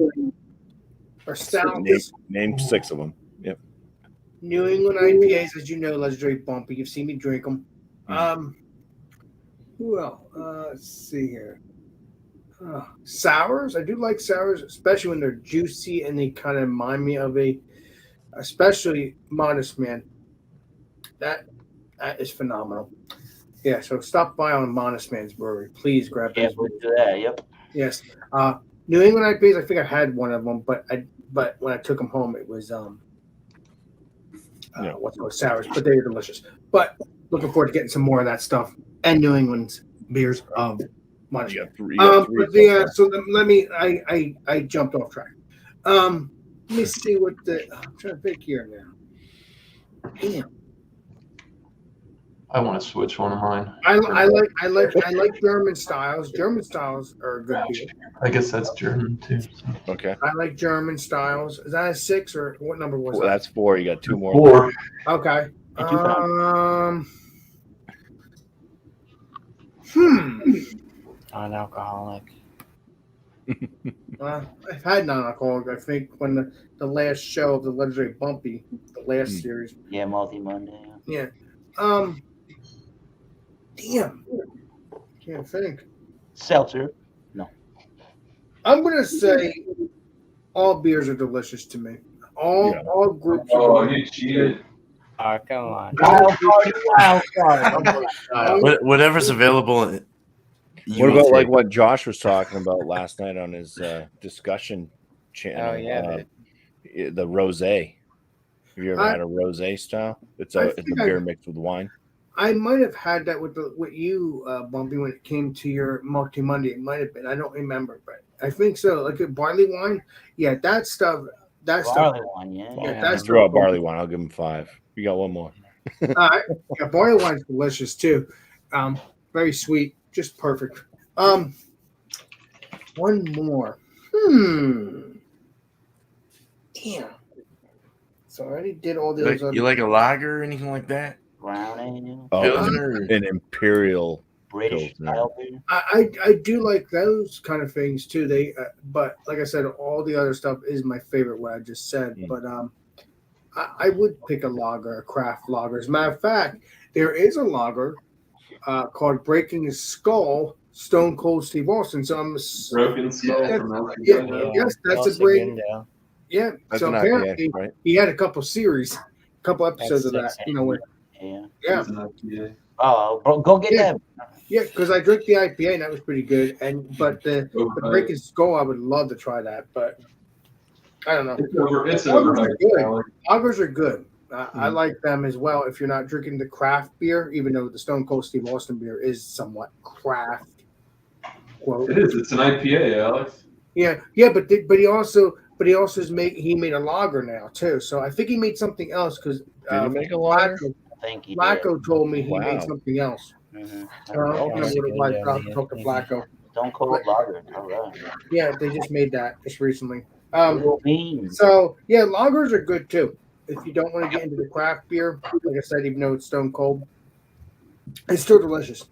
are stouts. Name 6 of them. Yep. New England IPAs, as you know, legendary BuMpY. You've seen me drink them. Who else? Let's see here. Sours. I do like sours, especially when they're juicy and they kind of remind me of especially Modest Man. That is phenomenal. Yeah, so stop by on Modest Man's Brewery. Please grab Yeah, those. we'll do that. Yep. Yes. New England IPAs, I think I had one of them, but when I took them home, it was what's called sours, but they were delicious. But looking forward to getting some more of that stuff and New England's beers. Modest Man. So let me. I jumped off track. Let me see what I'm trying to think here now. Damn. I want to switch one of mine. I like German styles. German styles are a good beer. I guess that's German too. So. Okay. I like German styles. Is that a 6 or what number was that? That's 4. You got 2 more. 4. Okay. Non-alcoholic. I've had non-alcoholic. I think when the last show of the legendary BuMpY, the last series. Yeah, Multi Monday. Yeah. Damn. Can't think. Seltzer. No. I'm gonna say all beers are delicious to me. All groups. Are you cheated. Oh, come on. Wild card. Whatever's available. What about like what Josh was talking about last night on his discussion channel? Oh yeah, the rosé. Have you ever had a rosé style? It's a beer mixed with wine. I might have had that with you, BuMpY, when it came to your Multi Monday. It might have been. I don't remember, but I think so. Like a barley wine. Yeah, that stuff. Barley wine, yeah. That's Throw out barley wine. I'll give him 5. You got one more. Yeah, barley wine's delicious too. Very sweet, just perfect. One more. Damn. So I already did all those. You like a lager or anything like that? Brown ale. An imperial British style beer. I do like those kind of things too. But like I said, all the other stuff is my favorite. What I just said, but I would pick a lager, a craft lager. As a matter of fact, there is a lager called Breaking His Skull, Stone Cold Steve Austin. So I'm Broken Skull. Yes, that's a great. Yeah, that's so apparently IPA, right? he had a couple episodes of that. Yeah. Oh, go get that. Yeah, because I drank the IPA and that was pretty good. But the Breaking Skull, I would love to try that, but I don't know. It's Lagers are good. Lagers are good. I like them as well. If you're not drinking the craft beer, even though the Stone Cold Steve Austin beer is somewhat craft. Quote. It is. It's an IPA, Alex. Yeah, but he made a lager now too. So I think he made something else because Did he make a lager? I think he did. Flacco told me he Wow. made something else. Mhm. I don't remember what it was. Yeah, I'll have to talk to maybe. Flacco. Stone Cold Lager. All right. Yeah, they just made that just recently. Little beans. So yeah, lagers are good too. If you don't want to get into the craft beer, like I said, even though it's Stone Cold, it's still delicious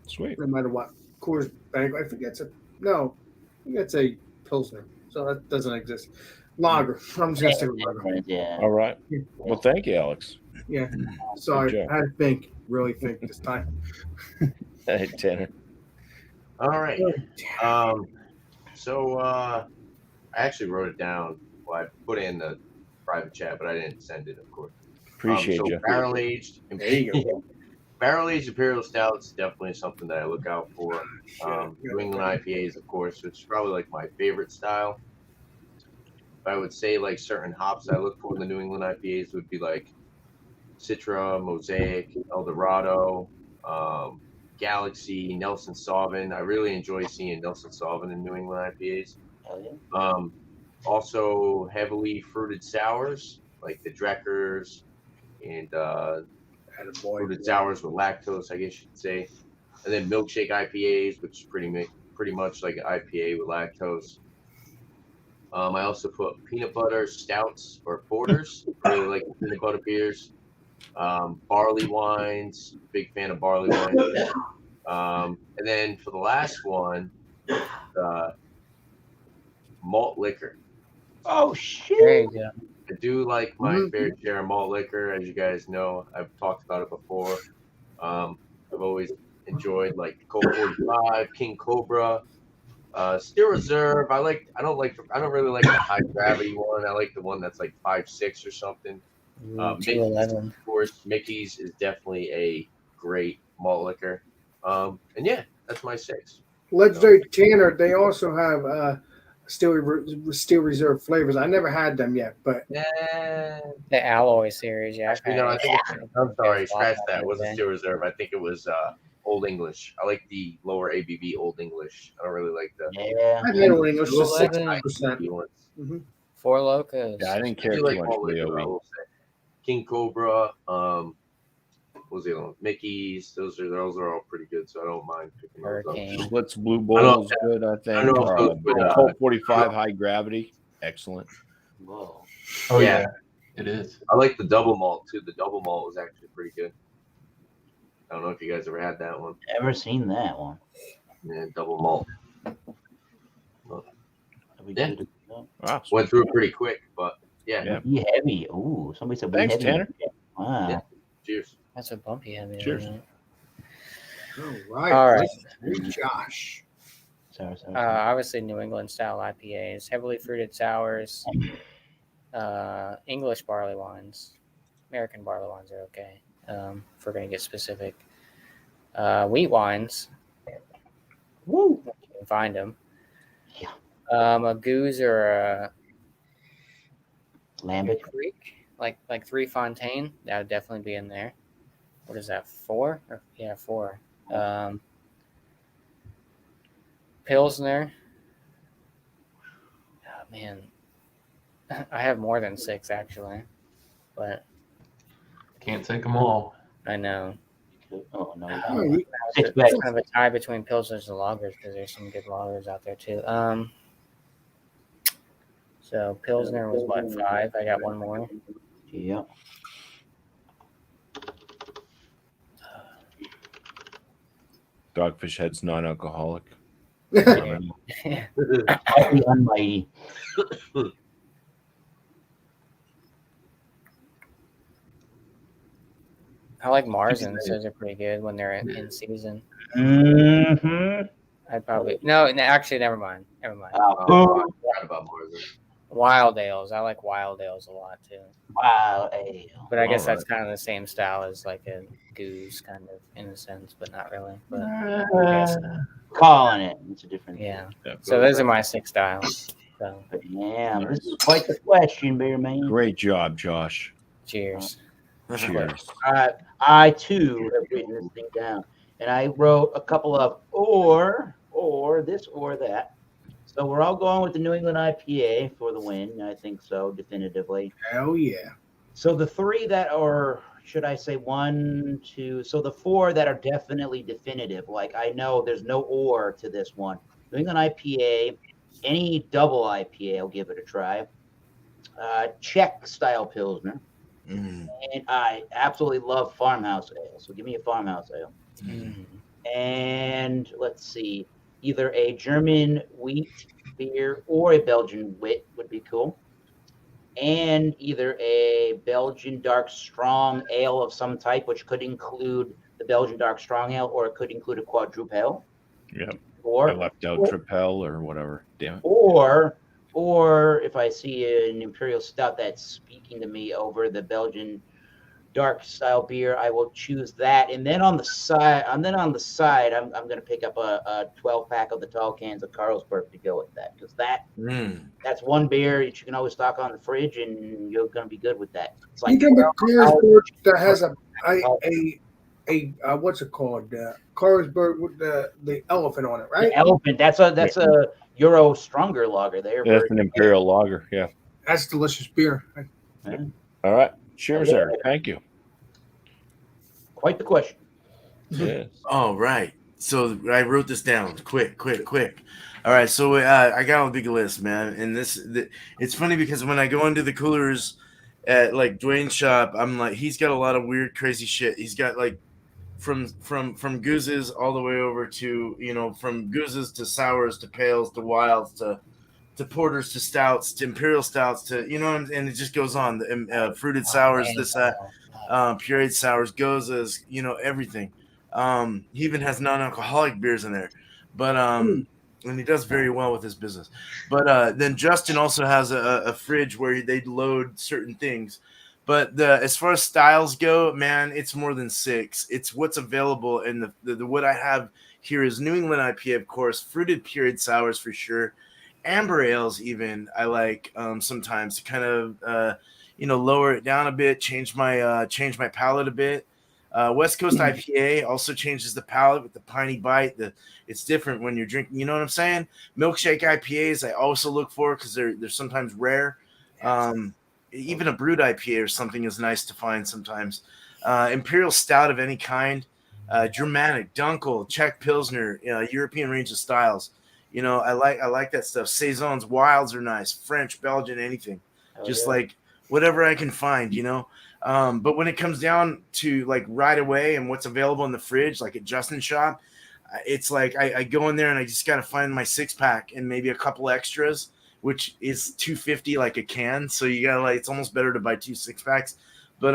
Sweet. no matter what. Coors Bank, I think it's a Pilsner, so that doesn't exist. Lager. I'm just gonna say lager. Yeah. All right. Well, thank you, Alex. Yeah. Sorry, Good job. I had to really think this time. Hey, Tanner. All right. So I actually wrote it down. Well, I put it in the private chat, but I didn't send it, of course. Appreciate you. Barrel aged. There you go. Barrel aged imperial stouts definitely something that I look out for. New England IPAs, of course, which is probably like my favorite style. I would say like certain hops I look for in the New England IPAs would be like Citra, Mosaic, Eldorado, Galaxy, Nelson Sauvin. I really enjoy seeing Nelson Sauvin in New England IPAs. Hell yeah. Also heavily fruited sours like the Dreckers and fruited sours with lactose, I guess you could say. And then milkshake IPAs, which is pretty much like an IPA with lactose. I also put peanut butter stouts or porters. Really like peanut butter beers. Barley wines. Big fan of barley wines. And then for the last one, malt liquor. Oh shit. There you go. I do like my fair share of malt liquor, as you guys know. I've talked about it before. I've always enjoyed like Colt 45, King Cobra, Still Reserve. I don't really like the high gravity one. I like the one that's like 5.6 or something. Mickey's, 211. of course, Mickey's is definitely a great malt liquor. And yeah, that's my 6. Legendary Tanner, they also have Steel Reserve flavors. I never had them yet, but The Alloy series, yeah. Actually, no, I think I'm sorry, scratch that. It wasn't Steel Reserve. I think it was Old English. I like the lower ABV Old English. I don't really like the Yeah. I had Old English, just 211. 6%. IBV ones. Four Locos. Yeah, I didn't care I do too like much malt for the liquor, I OE. will say. King Cobra, what was the other one? Mickey's. Those are all pretty good, so I don't mind picking those up. Hurricane. Schlitz Blue Bull is good, I think. I don't know if those would, Colt 45 high gravity. Excellent. Whoa. Oh Yeah. yeah, it is. I like the double malt too. The double malt was actually pretty good. I don't know if you guys ever had that one. Ever seen that one? Yeah, double malt. Are we Yeah. good to go? Wow. Went through it pretty quick, but yeah. Yeah. Be heavy. Ooh, somebody said be Thanks, heavy. Tanner. Wow. Yeah. Cheers. That's a bumpy heavy. Cheers. Isn't it? All right. All right. Josh. Sorry. Obviously, New England style IPAs, heavily fruited sours, English barley wines, American barley wines are okay. If we're going to get specific, wheat wines. Woo. You can find them. Yeah. A goose or a Lambic. Creek, like Three Fontaine, that would definitely be in there. What is that? 4? Yeah, 4. Pilsner. Oh, man, I have more than 6 actually, but Can't take them all. I know. Oh no. Oh, you- Six It's bags. kind of a tie between Pilsners and lagers because there's some good lagers out there too. So Pilsner was what, 5? I got one more. Yeah. Dogfish Head's non-alcoholic. Mighty Unmighty. I like Marzens. Those are pretty good when they're in season. Mm-hmm. I'd probably no. Actually, never mind. I Oh, forgot about Marzen. Wild ales. I like wild ales a lot too. wow. Ale. But I guess Alright. that's kind of the same style as like a goose, kind of in a sense, but not really. But Calling it. It's a different. yeah. Yeah. So those are my 6 styles. So But yeah, this is quite the question, Bear Man. Great job, Josh. Cheers. Cheers. I too have written this thing down, and I wrote a couple of or this or that. So we're all going with the New England IPA for the win. I think so, definitively. Hell yeah. So the three that are, should I say one, two, so the four that are definitely definitive, like I know there's no or to this one. New England IPA, any double IPA, I'll give it a try. Czech style Pilsner. Mm. And I absolutely love farmhouse ale. So give me a farmhouse ale. Mm. And let's see, either a German wheat beer or a Belgian wit would be cool. And either a Belgian dark strong ale of some type, which could include the Belgian dark strong ale, or it could include a quadruple. Yep. I Or left out Tripel or whatever. Damn it. or if I see an imperial stout that's speaking to me over the Belgian dark style beer, I will choose that. And then on the side, I'm going to pick up a 12 pack of the tall cans of Carlsberg to go with that, because that's one beer that you can always stock on the fridge, and you're going to be good with that. It's like You can get Carlsberg that has a what's it called? Carlsberg with the elephant on it, right? the elephant. That's a Euro stronger lager there. That's an imperial lager. Yeah. That's delicious beer. All right. Cheers, Eric. Thank you. Quite the question. Yes. All right. So I wrote this down. Quick. All right. So I got a big list, man. And it's funny because when I go into the coolers at like Dwayne's shop, I'm like, he's got a lot of weird, crazy shit. He's got like from goozes all the way over to, from goozes to sours to pales to wilds to porters to stouts to imperial stouts to, and it just goes on. The fruited sours, this, that. Pureed sours, gozas, everything. He even has non-alcoholic beers in there, but and he does very well with his business. But then Justin also has a fridge where they load certain things. But as far as styles go, man, it's more than 6. It's what's available, and the what I have here is New England IPA, of course, fruited pureed sours for sure, amber ales even I like sometimes to kind of lower it down a bit, change my palate a bit. West Coast IPA also changes the palate with the piney bite. It's different when you're drinking. You know what I'm saying? Milkshake IPAs I also look for because they're sometimes rare. Even a brewed IPA or something is nice to find sometimes. Imperial stout of any kind, Germanic, Dunkel, Czech Pilsner, European range of styles. I like that stuff. Saisons, wilds are nice. French, Belgian, anything. Like whatever I can find, But when it comes down to like right away and what's available in the fridge, like at Justin's shop, it's like I go in there and I just got to find my 6-pack and maybe a couple extras, which is $2.50 like a can. So you gotta it's almost better to buy 2 6-packs. But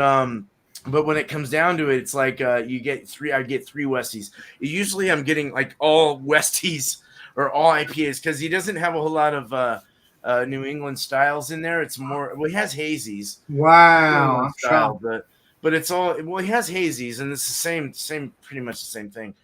when it comes down to it, it's like you get 3. I get 3 Westies. Usually I'm getting like all Westies or all IPAs because he doesn't have a whole lot of New England styles in there. It's more, he has hazies. Wow. Style, but it's all, he has hazies and it's the same, pretty much the same thing.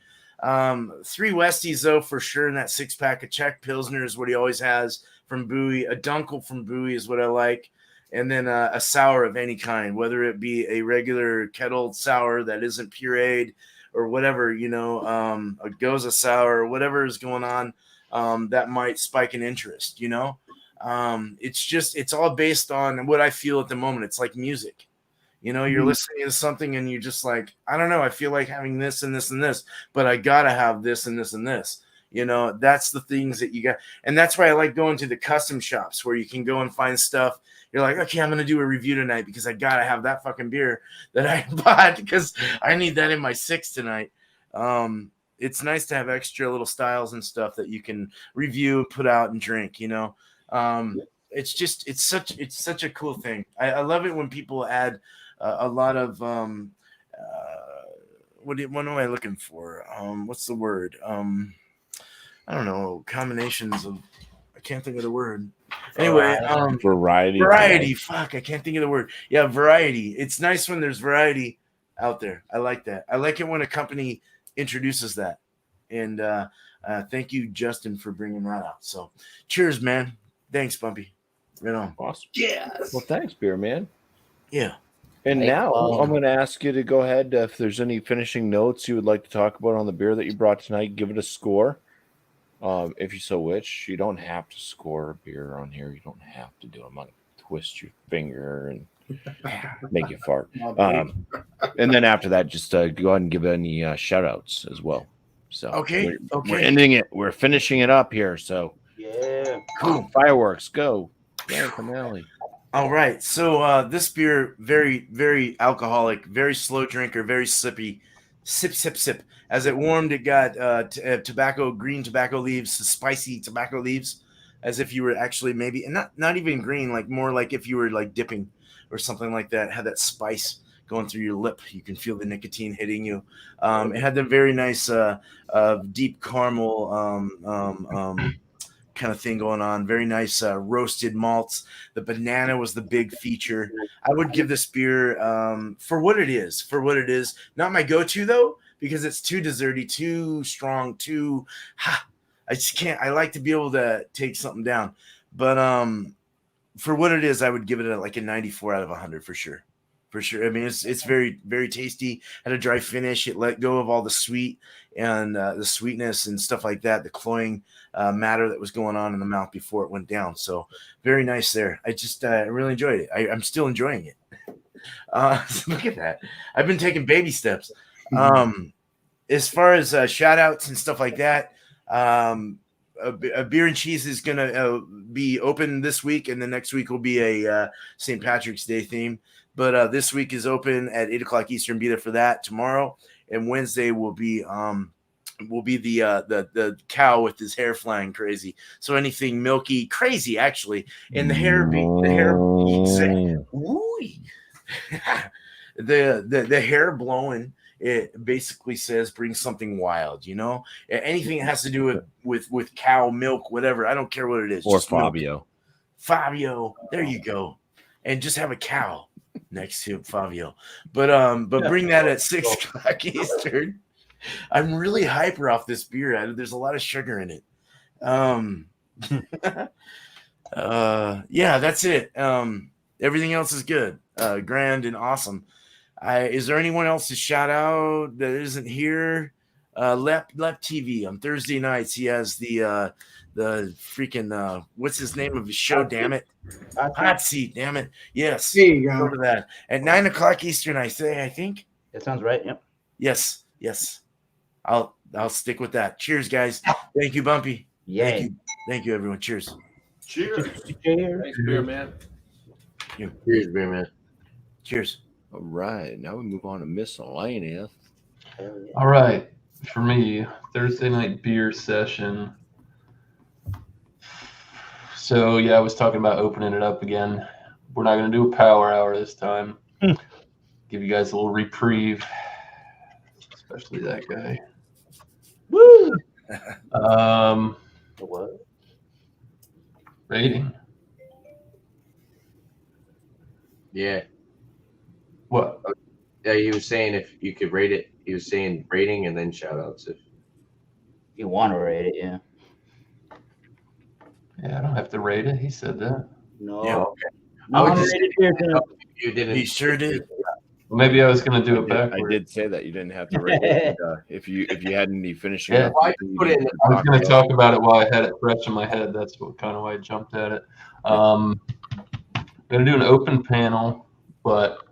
3 Westies though, for sure. In that 6-pack, a Czech Pilsner is what he always has from BuMpY. A Dunkel from BuMpY is what I like. And then a sour of any kind, whether it be a regular kettled sour that isn't pureed or whatever, a goza sour or whatever is going on, that might spike an interest, it's all based on what I feel at the moment. It's like music, you're listening to something and you're just like, I don't know, I feel like having this and this and this, but I gotta have this and this and this. That's the things that you got. And that's why I like going to the custom shops where you can go and find stuff. You're like, okay, I'm going to do a review tonight because I got to have that fucking beer that I bought because I need that in my 6 tonight. It's nice to have extra little styles and stuff that you can review, put out and drink, it's such a cool thing. I love it when people add a lot of, what am I looking for? What's the word? I don't know, combinations of, I can't think of the word. Anyway, variety. Fuck, I can't think of the word. Yeah, variety. It's nice when there's variety out there. I like that. I like it when a company introduces that. And thank you, Justin, for bringing that out. So, cheers, man. Thanks, BuMpY. Right on. Awesome. Yes. Well, thanks, beer man. Yeah. And Like, now I'm going to ask you to go ahead. If there's any finishing notes you would like to talk about on the beer that you brought tonight, give it a score. If you so wish. You don't have to score a beer on here. You don't have to do it. I'm going to twist your finger and make you fart. And then after that, just go ahead and give any shout outs as well. So Okay. we're ending it. We're finishing it up here. So Yeah. cool. Fireworks, go. Grand finale. All right. So this beer, very, very alcoholic, very slow drinker, very sippy. Sip, sip, sip. As it warmed, it got tobacco, green tobacco leaves, spicy tobacco leaves, as if you were actually maybe, and not even green, like more like if you were like dipping or something like that. Had that spice going through your lip. You can feel the nicotine hitting you. It had the very nice deep caramel kind of thing going on. Very nice roasted malts. The banana was the big feature. I would give this beer for what it is. For what it is, not my go-to though, because it's too desserty, too strong, too. I just can't. I like to be able to take something down, but for what it is, I would give it like a 94 out of 100 for sure. For sure. I mean, it's very, very tasty. Had a dry finish. It let go of all the sweet and the sweetness and stuff like that, the cloying matter that was going on in the mouth before it went down. So very nice there. I just really enjoyed it. I'm still enjoying it. Look at that. I've been taking baby steps. As far as shout outs and stuff like that, a Beer and Cheese is going to be open this week, and the next week will be a St. Patrick's Day theme. But this week is open at 8 o'clock Eastern. Be there for that tomorrow, and Wednesday will be the cow with his hair flying crazy. So anything milky, crazy actually, and the hair the hair blowing. It basically says bring something wild, you know. Anything that has to do with cow milk, whatever. I don't care what it is. Or just Fabio. Milk. Fabio, there you go, and just have a cow next to Fabio. But bring that at 6 o'clock Eastern. I'm really hyper off this beer. There's a lot of sugar in it. Yeah, that's it. Everything else is good, grand and awesome. Is there anyone else to shout out that isn't here? Lep TV on Thursday nights. He has the freaking what's his name of his show? Damn it, Hot Seat. Damn it, yes. There you go. Over that at 9 o'clock Eastern. I think That sounds right. Yep. yes. I'll stick with that. Cheers, guys. Thank you, BuMpY. Yay. Thank you, everyone. Cheers. Cheers. Thanks, beer man. Cheers, beer man. Cheers. All right. Now we move on to miscellaneous. All right, for me, Thursday night beer session. So yeah, I was talking about opening it up again. We're not going to do a power hour this time. Give you guys a little reprieve, especially that guy. Woo! What? Rating. Yeah. What? Yeah, he was saying if you could rate it, he was saying rating and then shout outs. If You want to rate it, yeah. Yeah, I don't have to rate it. He said that. No. Yeah. okay. No, I I'm would just rated here, Tim. you didn't. He sure did. Well, maybe I was going to do it I backward. did say that you didn't have to rate it. If you had any finishing, Yeah. up, Why you put it in didn't the I was talk going to about talk about it while I had it fresh in my head. That's what kind of why I jumped at it. I'm going to do an open panel, but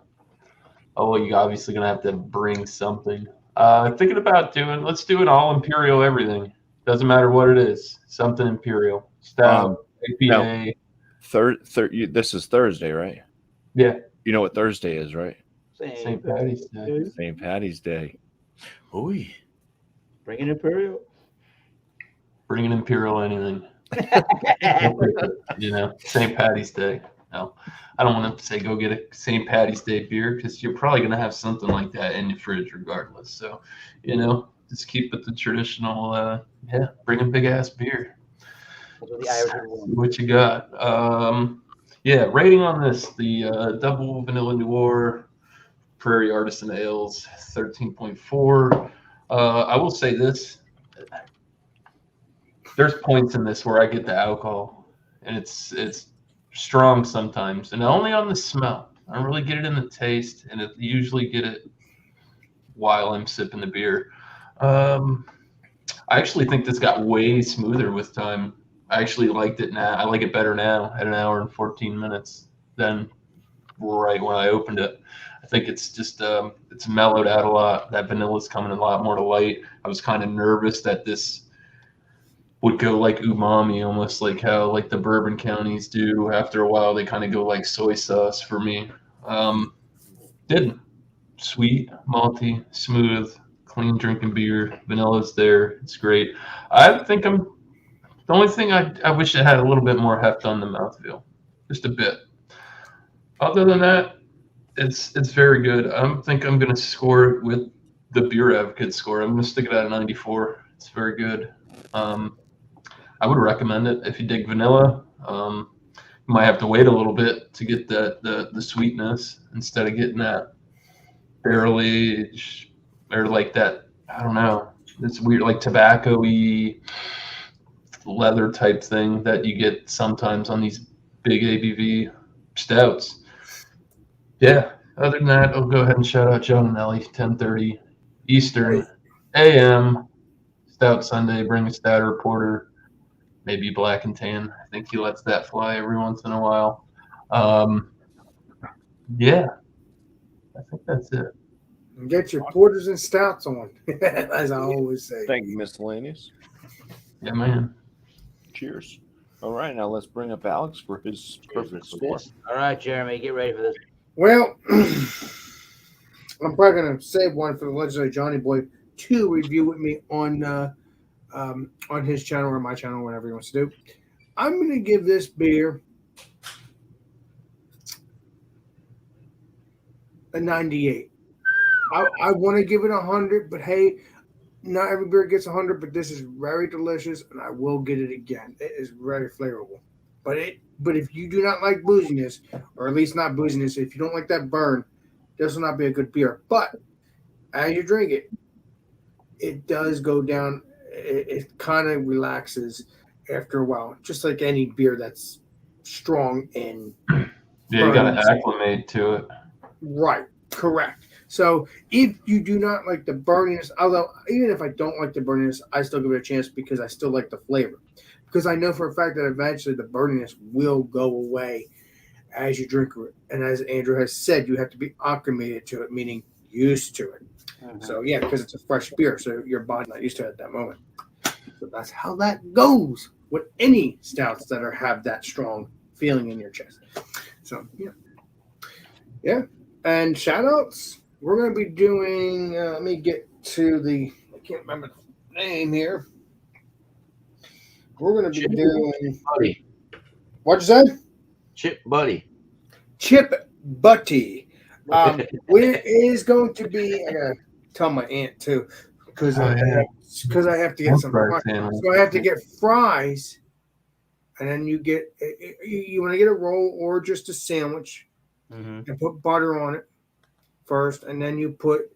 you're obviously going to have to bring something. Thinking about let's do an all Imperial everything. Doesn't matter what it is. Something Imperial. Stout, APA. This is Thursday, right? Yeah. You know what Thursday is, right? St. Patty's Day. St. Patty's Day. Ooh. Bring an Imperial. Bring an Imperial anything. St. Patty's Day. No, I don't want to say go get a St. Patty's Day beer because you're probably going to have something like that in your fridge regardless. So, just keep it the traditional, bring a big ass beer. See what you got. Rating on this, the double vanilla noir Prairie Artisan Ales, 13.4. I will say this. There's points in this where I get the alcohol, and it's strong sometimes, and only on the smell. I don't really get it in the taste, and I usually get it while I'm sipping the beer. I actually think this got way smoother with time. I actually liked it now. I like it better now at an hour and 14 minutes than right when I opened it. I think it's just it's mellowed out a lot. That vanilla's coming a lot more to light. I was kind of nervous that this would go like umami, almost like how like the bourbon counties do. After a while, they kind of go like soy sauce for me. Didn't. Sweet, malty, smooth, clean drinking beer. Vanilla's there. It's great. I think I'm the only thing I wish it had a little bit more heft on the mouthfeel, just a bit. Other than that, it's very good. I think I'm gonna score it with the Beer Advocate score. I'm gonna stick it at a 94. It's very good. I would recommend it if you dig vanilla. You might have to wait a little bit to get the sweetness instead of getting that barrel age or like that. I don't know. It's weird, like tobacco-y leather type thing that you get sometimes on these big ABV stouts. Yeah. Other than that, I'll go ahead and shout out John and Ellie, 10:30 Eastern AM. Stout Sunday. Bring a stout or porter. Maybe black and tan. I think he lets that fly every once in a while. Yeah, I think that's it. And get your porters and stouts on, as I always say. Thank you, miscellaneous. Yeah, man. Cheers. All right, now let's bring up Alex for his perfect score. All right, Jeremy, get ready for this. Well, I'm probably going to save one for the legendary Johnny Boy to review with me on his channel or my channel, whatever he wants to do. I'm going to give this beer a 98. I want to give it 100, but hey, not every beer gets 100, but this is very delicious, and I will get it again. It is very flavorful. But if you do not like booziness, or at least not booziness, if you don't like that burn, this will not be a good beer. But as you drink it, it does go down. It kind of relaxes after a while, just like any beer that's strong and yeah, you got to acclimate to it. Right, correct. So if you do not like the burniness, although even if I don't like the burniness, I still give it a chance because I still like the flavor. Because I know for a fact that eventually the burniness will go away as you drink it. And as Andrew has said, you have to be acclimated to it, meaning used to it. So yeah, because it's a fresh beer, so your body's not used to it at that moment. So that's how that goes with any stouts that have that strong feeling in your chest. So yeah. And shout outs, we're going to be doing, let me get to I can't remember the name here. We're going to be doing, Buddy. What'd you say? Chip Buddy. Chip Butty. Where is going to be, I got to tell my aunt too, because I have to get some fries. So I have to get fries, and then you want to get a roll or just a sandwich. And put butter on it first, and then you put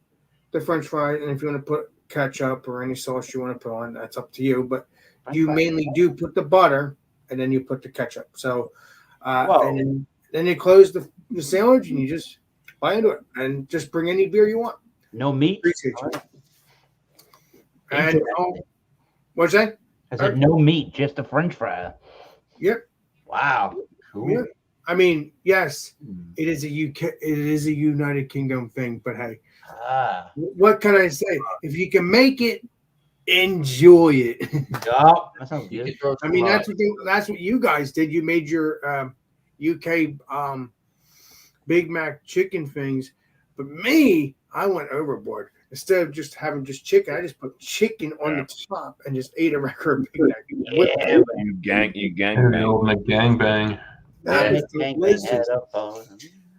the French fries. And if you want to put ketchup or any sauce you want to put on, that's up to you. But you mainly do put the butter, and then you put the ketchup. So, and then you close the sandwich, and you just bite into it, and just bring any beer you want. No meat. Appreciate you. And what's that? I said no meat, just a French fry. Yep. Wow. Cool. Yeah. I mean, yes, it is a United Kingdom thing, but hey, what can I say? If you can make it, enjoy it. Yeah, that sounds good. I mean, that's what you guys did. You made your UK Big Mac chicken things, but me, I went overboard. Instead of just having just chicken, I just put chicken on the top and just ate a regular Big Mac. Yeah, you gang McGangbang. That is delicious.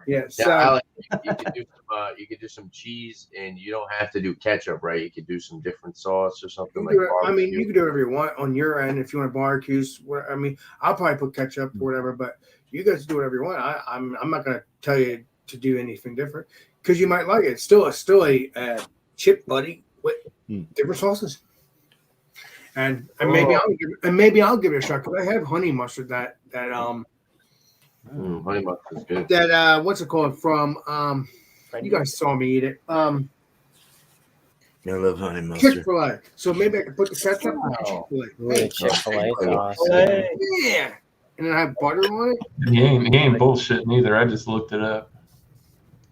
Yeah, so Alex, you could do some cheese, and you don't have to do ketchup, right? You could do some different sauce or something like that. I mean, you can do whatever you want on your end if you want barbecues. I mean, I'll probably put ketchup or whatever, but you guys do whatever you want. I'm not going to tell you to do anything different because you might like it. It's still a chip buddy with different sauces. And maybe I'll give it a shot because I have honey mustard that Honey mustard is good. That what's it called from? You guys saw me eat it. I love honey Chick mustard. Fil A. So maybe I could put the ketchup on Chick Fil A. Ooh, Chick-fil-A sauce. Yeah, and then I have butter on it. He ain't bullshitting either. I just looked it up.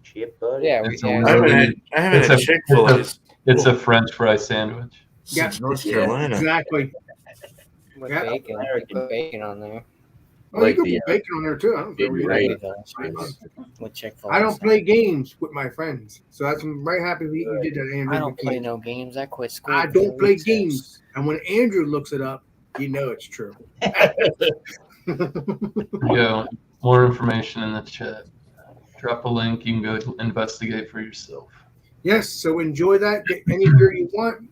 Chip buddy. Yeah, It's yeah. always I haven't a- had, I haven't It's had a- Chick-fil-A's It's a French fry sandwich. since North Yeah, Carolina. exactly. With Yeah. bacon. You put bacon on there. Oh, Like you can the, put bacon on there too. I don't care what you Right. do. Very delicious. With Chick-fil-A. I don't sauce. play games with my friends, so that's I'm very happy that you did that, Andrew. I don't play because no games. I quit school. I don't before play recess. games, and when Andrew looks it up, you know it's true. Yo, more information in the chat. Drop a link. You can go investigate for yourself. Yes, so enjoy that. Get any beer you want.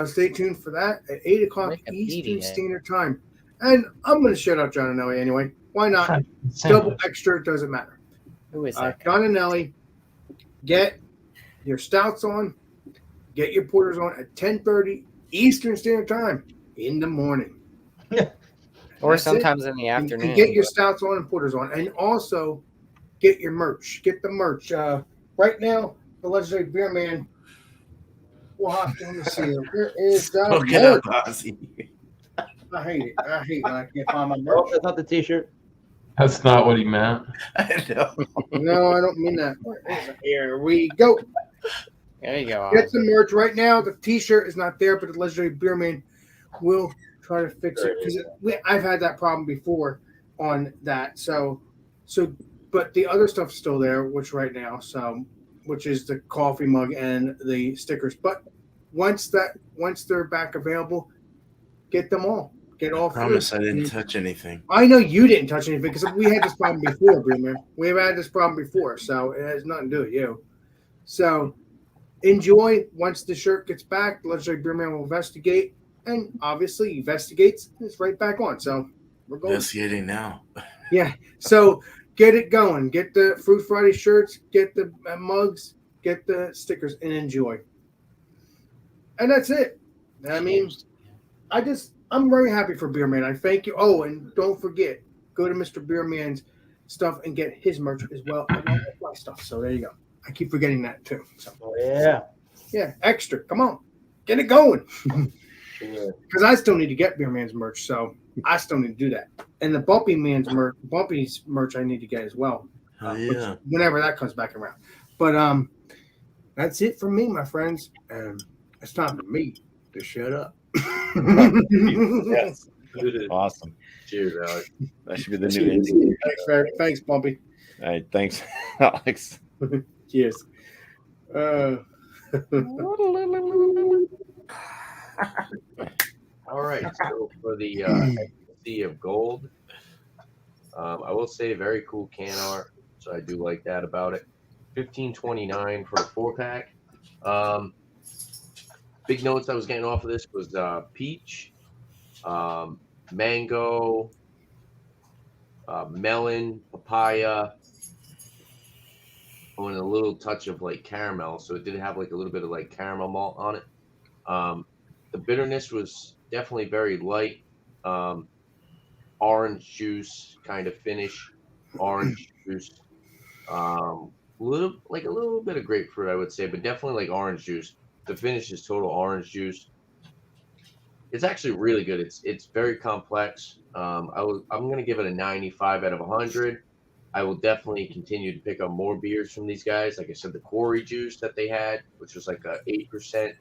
Stay tuned for that at 8 o'clock Wikipedia. Eastern Standard Time. And I'm going to shout out John and Ellie anyway. Why not? Double Sandwich. extra, it doesn't matter. Who is that? John and Ellie, get your stouts on, get your porters on at 10:30 Eastern Standard Time in the morning. Or That's it. sometimes in the And afternoon. get your stouts on and porters on. And also get your merch. Get the merch. Right now, the Legendary Beer Man will have to, let me see. Where is that Look it up, merch? Ozzy. I hate it. I hate when I can't find my Oh, merch. that's not the T-shirt. That's not what he meant. I know. No, I don't mean that. Where is it? Here we go. There you go. Get the merch right now. The T-shirt is not there, but the Legendary Beer Man will try to fix it because I've had that problem before on that. So, but the other stuff's still there, which right now, which is the coffee mug and the stickers. But once they're back available, get them all. Get all. Promise I three. didn't touch anything. I know you didn't touch anything because we had this problem before, Beer Man. We've had this problem before, so it has nothing to do with you. So enjoy. Once the shirt gets back, the Legendary Beer Man will investigate, and obviously he investigates, it's right back on. So we're going. Investigating now. Yeah. So get it going. Get the Fruit Friday shirts. Get the mugs. Get the stickers, and enjoy. And that's it. I mean, I'm very happy for Beer Man. I thank you. Oh, and don't forget, go to Mr. Beer Man's stuff and get his merch as well, and all my stuff. So there you go. I keep forgetting that too. So Oh, yeah. yeah, extra. Come on, get it going. Sure. Because I still need to get Beer Man's merch, so I still need to do that. And the BuMpY's merch, I need to get as well. Oh, yeah. Whenever that comes back around. But that's it for me, my friends. And it's time for me to shut up. Yes. Awesome. Cheers, Alex. That should be the new intro. Thanks, BuMpY. All right. Thanks, Alex. Cheers. All right. So for the Sea of Gold, I will say very cool can art. So I do like that about it. $15.29 for a 4-pack. Big notes I was getting off of this was peach, mango, melon, papaya, and a little touch of like caramel. So it did have like a little bit of like caramel malt on it. The bitterness was definitely very light. Orange juice kind of finish. Orange juice. A little bit of grapefruit, I would say, but definitely like orange juice. The finish is total orange juice. It's actually really good. It's very complex. I'm gonna give it a 95 out of 100. I will definitely continue to pick up more beers from these guys. Like I said, the Quarry juice that they had, which was like a 8%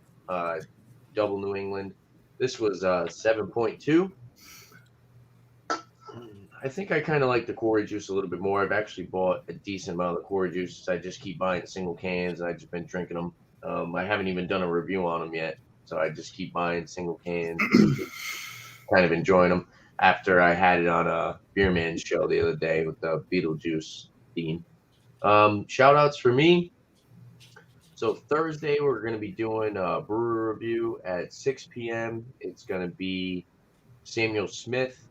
double New England. This was 7.2. I think I kind of like the Quarry juice a little bit more. I've actually bought a decent amount of the Quarry juice. I just keep buying single cans, and I've just been drinking them. I haven't even done a review on them yet, so I just keep buying single cans, kind of enjoying them. After I had it on a Beer Man show the other day with the Beetlejuice theme. Shout outs for me. So Thursday, we're going to be doing a brewery review at 6 p.m. It's going to be Samuel Smith.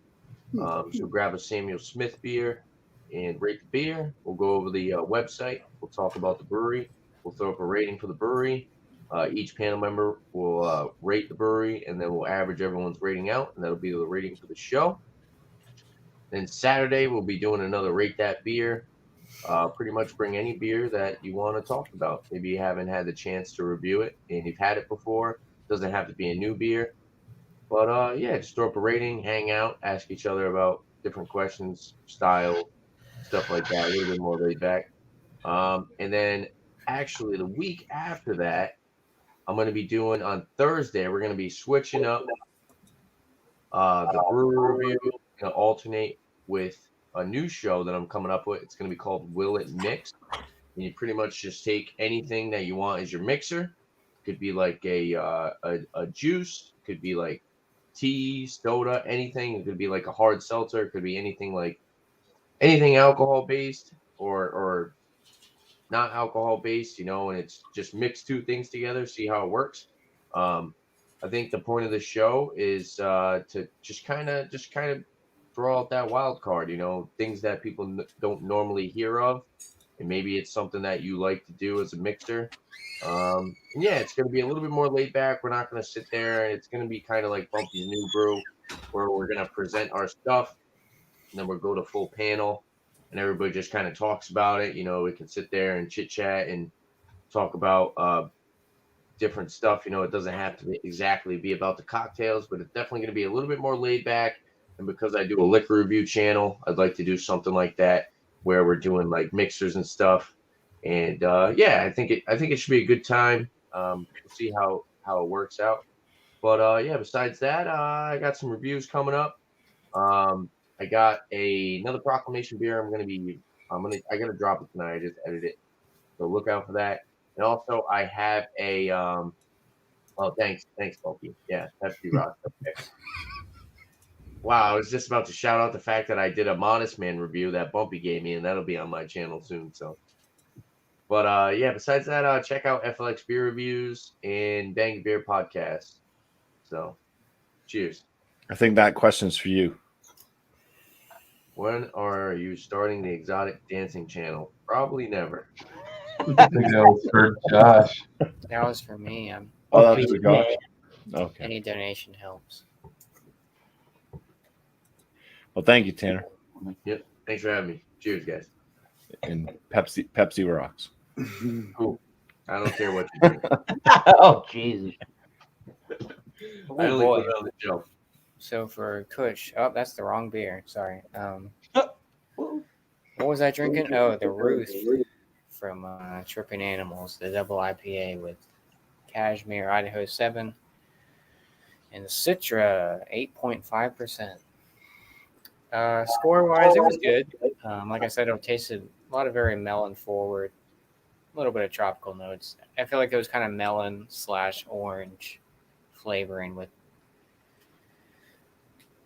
So grab a Samuel Smith beer and rate the beer. We'll go over the website. We'll talk about the brewery. We'll throw up a rating for the brewery. Each panel member will rate the brewery, and then we'll average everyone's rating out, and that'll be the rating for the show. Then Saturday we'll be doing another Rate That Beer. Pretty much bring any beer that you want to talk about. Maybe you haven't had the chance to review it and you've had it before. Doesn't have to be a new beer. But yeah, just throw up a rating, hang out, ask each other about different questions, style, stuff like that. A little bit more laid back. And then actually the week after that, I'm going to be doing on Thursday. We're going to be switching up the brewer review. Going to alternate with a new show that I'm coming up with. It's going to be called Will It Mix? And you pretty much just take anything that you want as your mixer. Could be like a juice. Could be like tea, soda, anything. It could be like a hard seltzer. It could be anything like anything alcohol based or not alcohol based, and it's just mix two things together, see how it works. I think the point of the show is to just kind of throw out that wild card, things that people don't normally hear of, and maybe it's something that you like to do as a mixer. And yeah, it's going to be a little bit more laid back. We're not going to sit there, and it's going to be kind of like BuMpY's New Brew, where we're going to present our stuff, and then we'll go to full panel, and everybody just kind of talks about it. We can sit there and chit chat and talk about different stuff. It doesn't have to exactly be about the cocktails, but it's definitely going to be a little bit more laid back. And because I do a liquor review channel, I'd like to do something like that where we're doing like mixers and stuff. And yeah, I think it should be a good time. We'll see how it works out. But yeah, besides that, I got some reviews coming up. I got another proclamation beer. I gotta drop it tonight. I just edited it, so look out for that. And also, I have a oh, thanks, BuMpY. Yeah, Pepsi Rock. Okay. Wow, I was just about to shout out the fact that I did a Modest Man review that BuMpY gave me, and that'll be on my channel soon. But yeah, besides that, check out FLX Beer Reviews and Bang Beer Podcast. So, cheers. I think that question's for you. When are you starting the exotic dancing channel? Probably never. I think that was for Josh. That was for me. Oh, that's for Josh. Okay. Any donation helps. Well, thank you, Tanner. Yep. Thanks for having me. Cheers, guys. And Pepsi rocks. Cool. I don't care what you drink. Oh, Jesus. I only put it on the shelf. So for Kush, oh, that's the wrong beer. Sorry. What was I drinking? Oh, the Ruth from Tripping Animals, the double IPA with Cashmere, Idaho 7, and Citra 8.5%. Score-wise, it was good. Like I said, it tasted a lot of very melon forward, a little bit of tropical notes. I feel like it was kind of melon/orange flavoring with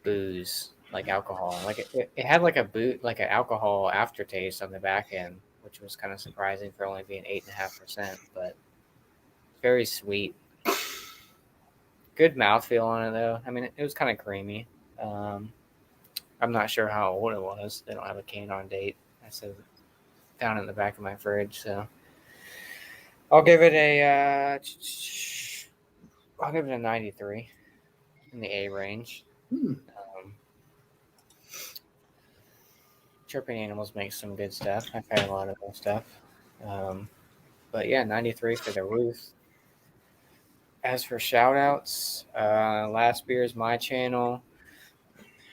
booze, like alcohol. Like it had like like an alcohol aftertaste on the back end, which was kind of surprising for only being 8.5%, but very sweet. Good mouthfeel on it though. I mean, it was kind of creamy. I'm not sure how old it was. They don't have a can on date. I said down in the back of my fridge, so I'll give it a 93 in the A range. Tripping Animals makes some good stuff. I've had a lot of their stuff. But yeah, 93 for the Ruth. As for shout outs, last beer is my channel.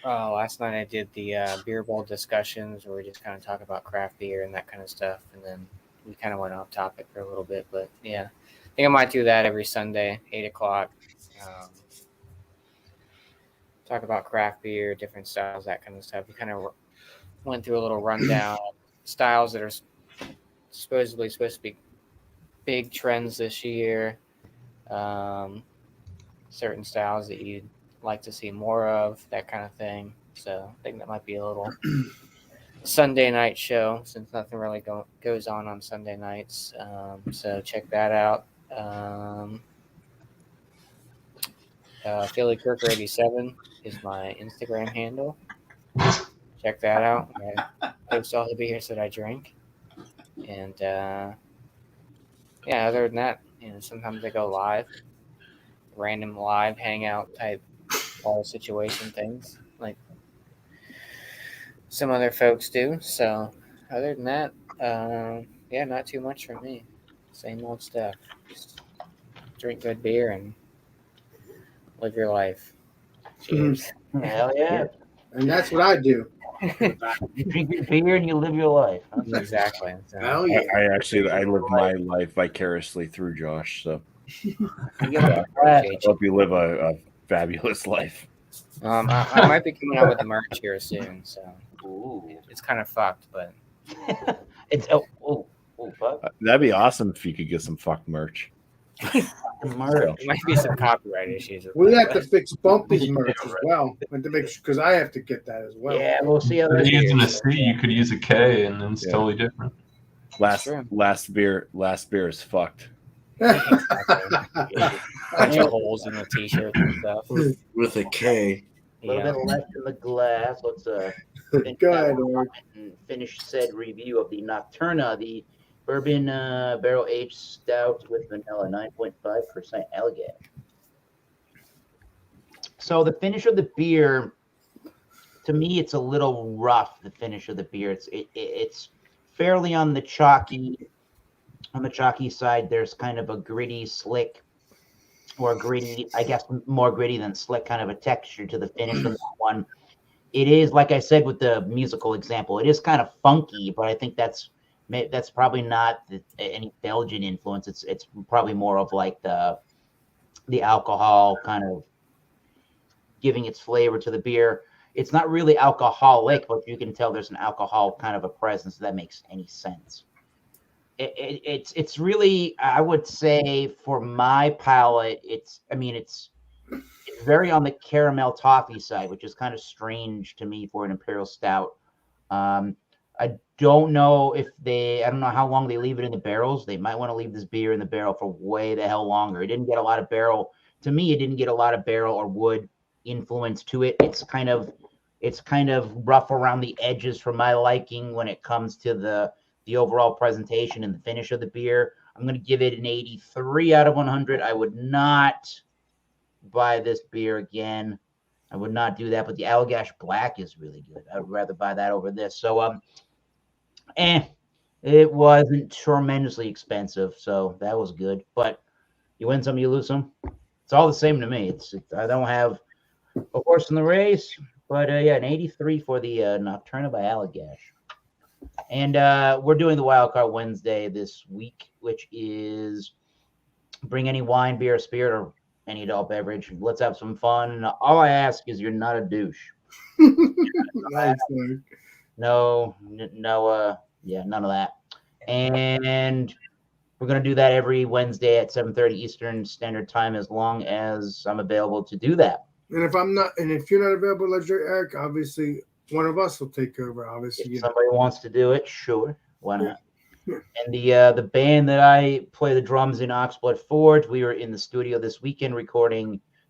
Last night I did the beer bowl discussions where we just kind of talk about craft beer and that kind of stuff. And then we kind of went off topic for a little bit. But yeah, I think I might do that every Sunday, 8 o'clock. Talk about craft beer, different styles, that kind of stuff. We kind of went through a little rundown of styles that are supposed to be big trends this year. Certain styles that you'd like to see more of, that kind of thing. So I think that might be a little Sunday night show since nothing really goes on Sunday nights. So check that out. Philly Kirker 87 is my Instagram handle. Check that out. I post all the beers that I drink. And yeah, other than that, sometimes I go live, random live hangout type situation things. Like some other folks do. So other than that, yeah, not too much for me. Same old stuff. Just drink good beer and live your life. Cheers. Hell yeah. And that's what I do. You drink your beer and you live your life. Huh? Exactly. So, Hell yeah. I live my life vicariously through Josh. So You get a blast. I hope you live a fabulous life. I might be coming out with the merch here soon, so Ooh. it's kind of fucked, but It's fuck. That'd be awesome if you could get some fuck merch. Merch. there might be some copyright issues. with We that, have to fix BuMpY's merch as well. Because I have to get that as well. Yeah, we'll see how Instead that of using a is. C, you could use a K, and then it's Yeah. totally different. True. Last beer is fucked. bunch of holes in the t-shirt and stuff. With a K. A little Yeah. bit left in the glass. Let's finish Go that ahead, one Eric. and finish said review of the Nocturna, the bourbon barrel aged stout with vanilla, 9.5% Allagash. So the finish of the beer, to me, it's a little rough. The finish of the beer, it's fairly on the chalky side. There's kind of a gritty, slick, or gritty, I guess more gritty than slick, kind of a texture to the finish of that one. It is, like I said with the musical example, it is kind of funky, but I think that's probably not any Belgian influence. It's probably more of like the alcohol kind of giving its flavor to the beer. It's not really alcoholic, but you can tell there's an alcohol kind of a presence, if that makes any sense. It's really, I would say, for my palate, it's very on the caramel toffee side, which is kind of strange to me for an imperial stout. I don't know I don't know how long they leave it in the barrels. They might want to leave this beer in the barrel for way the hell longer. It didn't get a lot of barrel. To me, it didn't get a lot of barrel or wood influence to it. It's kind of rough around the edges for my liking when it comes to the overall presentation and the finish of the beer. I'm going to give it an 83 out of 100. I would not buy this beer again. I would not do that, but the Allagash Black is really good. I would rather buy that over this. So, it wasn't tremendously expensive, so that was good. But you win some, you lose some. It's all the same to me. I don't have a horse in the race, but yeah, an 83 for the Nocturna by Allagash. And we're doing the Wildcard Wednesday this week, which is bring any wine, beer, spirit, or any adult beverage. Let's have some fun. All I ask is you're not a douche. Nice, Eric. No, yeah, none of that. And we're going to do that every Wednesday at 7:30 Eastern Standard Time, as long as I'm available to do that. And if you're not available, Eric, obviously one of us will take over. Obviously, If somebody wants to do it, sure, why not? Yeah. And the band that I play the drums in, Oxblood Forge, we were in the studio this weekend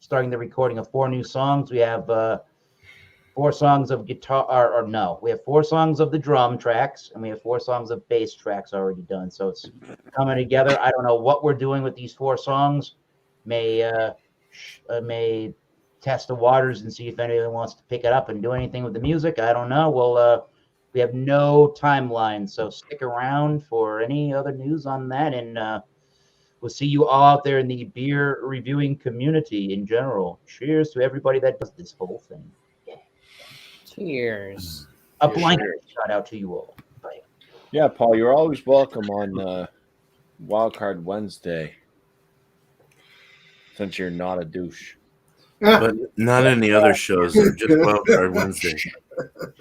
starting the recording of 4 new songs. We have 4 songs of guitar, we have 4 songs of the drum tracks, and we have 4 songs of bass tracks already done. So it's coming together. I don't know what we're doing with these 4 songs. May test the waters and see if anyone wants to pick it up and do anything with the music. I don't know. We have no timeline, so stick around for any other news on that, and we'll see you all out there in the beer reviewing community in general. Cheers to everybody that does this whole thing. Yeah. Cheers. A blanket shout out to you all. Bye. Yeah, Paul, you're always welcome on Wildcard Wednesday, since you're not a douche. But not any other shows. Just Wildcard Wednesday.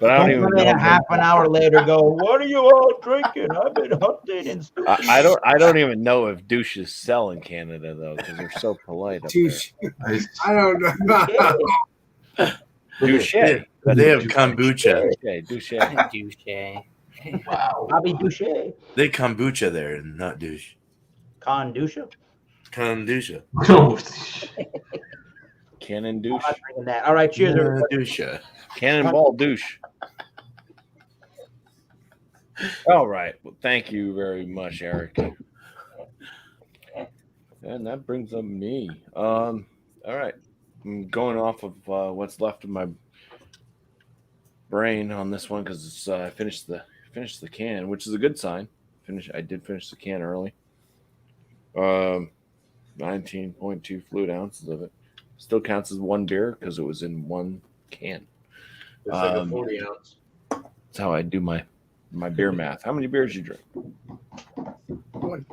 But I don't even know. A half an hour later, go. What are you all drinking? I've been hunting and stuff. I don't even know if douches sell in Canada though, because they're so polite up douche. I, I don't know. Douche. They have kombucha. Douche. Douche. wow. Bobby Douche. They kombucha there, not douche. Condusha. Kombucha. Cannon I'm douche. not drinking that. All right, cheers. everybody. Douche. Cannonball douche. All right. Well, thank you very much, Eric. And that brings up me. All right. I'm going off of what's left of my brain on this one because it's I finished the can, which is a good sign. I did finish the can early. 19.2 fluid ounces of it. Still counts as one beer because it was in one can. It's like a 40 ounce. That's how I do my beer math. How many beers you drink? One.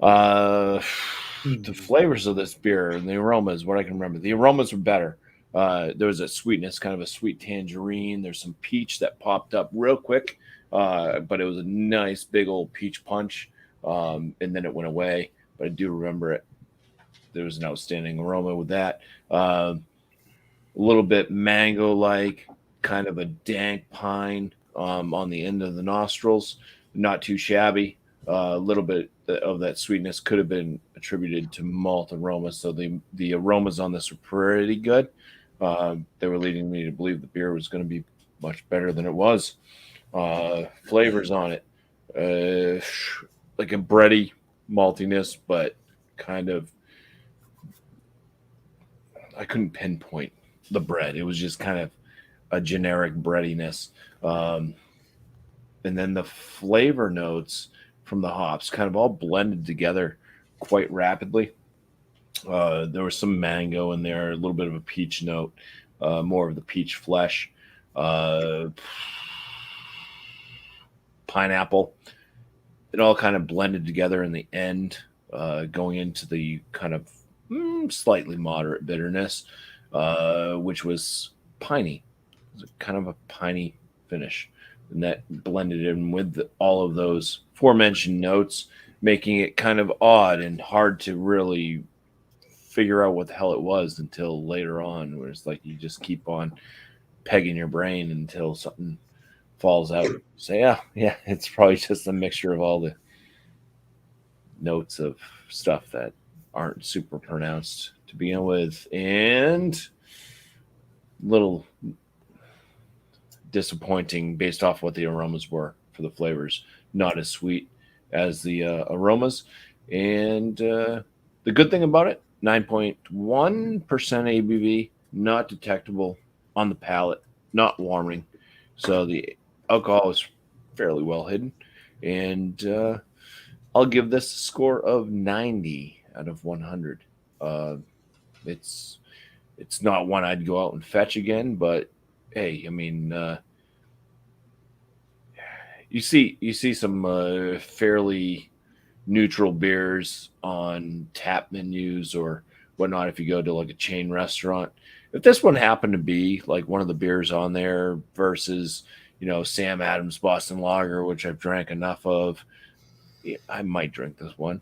The flavors of this beer and the aromas, what I can remember, the aromas were better. There was a sweetness, kind of a sweet tangerine. There's some peach that popped up real quick, but it was a nice big old peach punch, and then it went away. But I do remember it. There was an outstanding aroma with that. A little bit mango-like, kind of a dank pine on the end of the nostrils. Not too shabby. A little bit of that sweetness could have been attributed to malt aroma. So the aromas on this were pretty good. They were leading me to believe the beer was going to be much better than it was. Flavors on it, like a bready maltiness, but kind of, I couldn't pinpoint the bread. It was just kind of a generic breadiness. And then the flavor notes from the hops kind of all blended together quite rapidly. There was some mango in there, a little bit of a peach note, more of the peach flesh, pineapple. It all kind of blended together in the end, going into the kind of slightly moderate bitterness, which was piney. It was kind of a piney finish. And that blended in with all of those aforementioned notes, making it kind of odd and hard to really figure out what the hell it was until later on, where it's like you just keep on pegging your brain until something falls out. Say, yeah, it's probably just a mixture of all the notes of stuff that aren't super pronounced to begin with, and little disappointing based off what the aromas were for the flavors. Not as sweet as the aromas. And the good thing about it, 9.1% ABV, not detectable on the palate, not warming. So the alcohol is fairly well hidden. And I'll give this a score of 90 out of 100. It's not one I'd go out and fetch again, but hey, I mean, you see some fairly neutral beers on tap menus or whatnot if you go to like a chain restaurant. If this one happened to be like one of the beers on there versus, Sam Adams Boston Lager, which I've drank enough of, I might drink this one.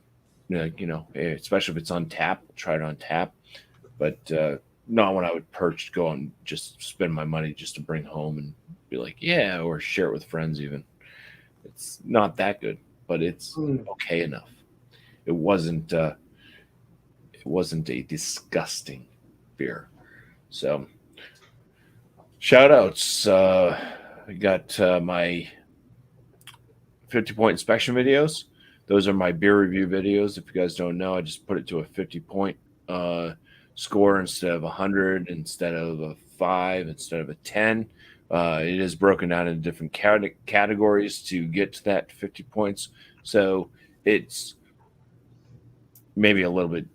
Especially if it's on tap, try it on tap. But not when I would go and just spend my money just to bring home and be like, yeah, or share it with friends even. It's not that good, but it's okay enough. It wasn't a disgusting beer. So shout outs. I got my 50-point inspection videos. Those are my beer review videos. If you guys don't know, I just put it to a 50-point score instead of 100, instead of a 5, instead of a 10. It is broken down into different categories to get to that 50 points. So it's maybe a little bit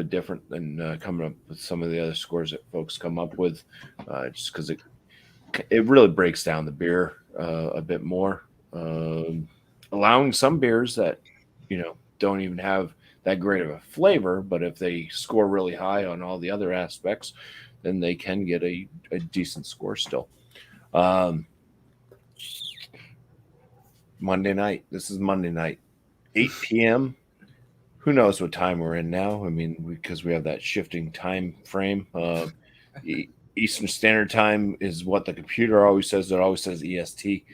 different than coming up with some of the other scores that folks come up with, just because it really breaks down the beer a bit more, allowing some beers that don't even have that great of a flavor, but if they score really high on all the other aspects, then they can get a decent score still. Monday night. This is Monday night, 8 p.m. Who knows what time we're in now? I mean, because we have that shifting time frame. Eastern Standard Time is what the computer always says. It always says EST.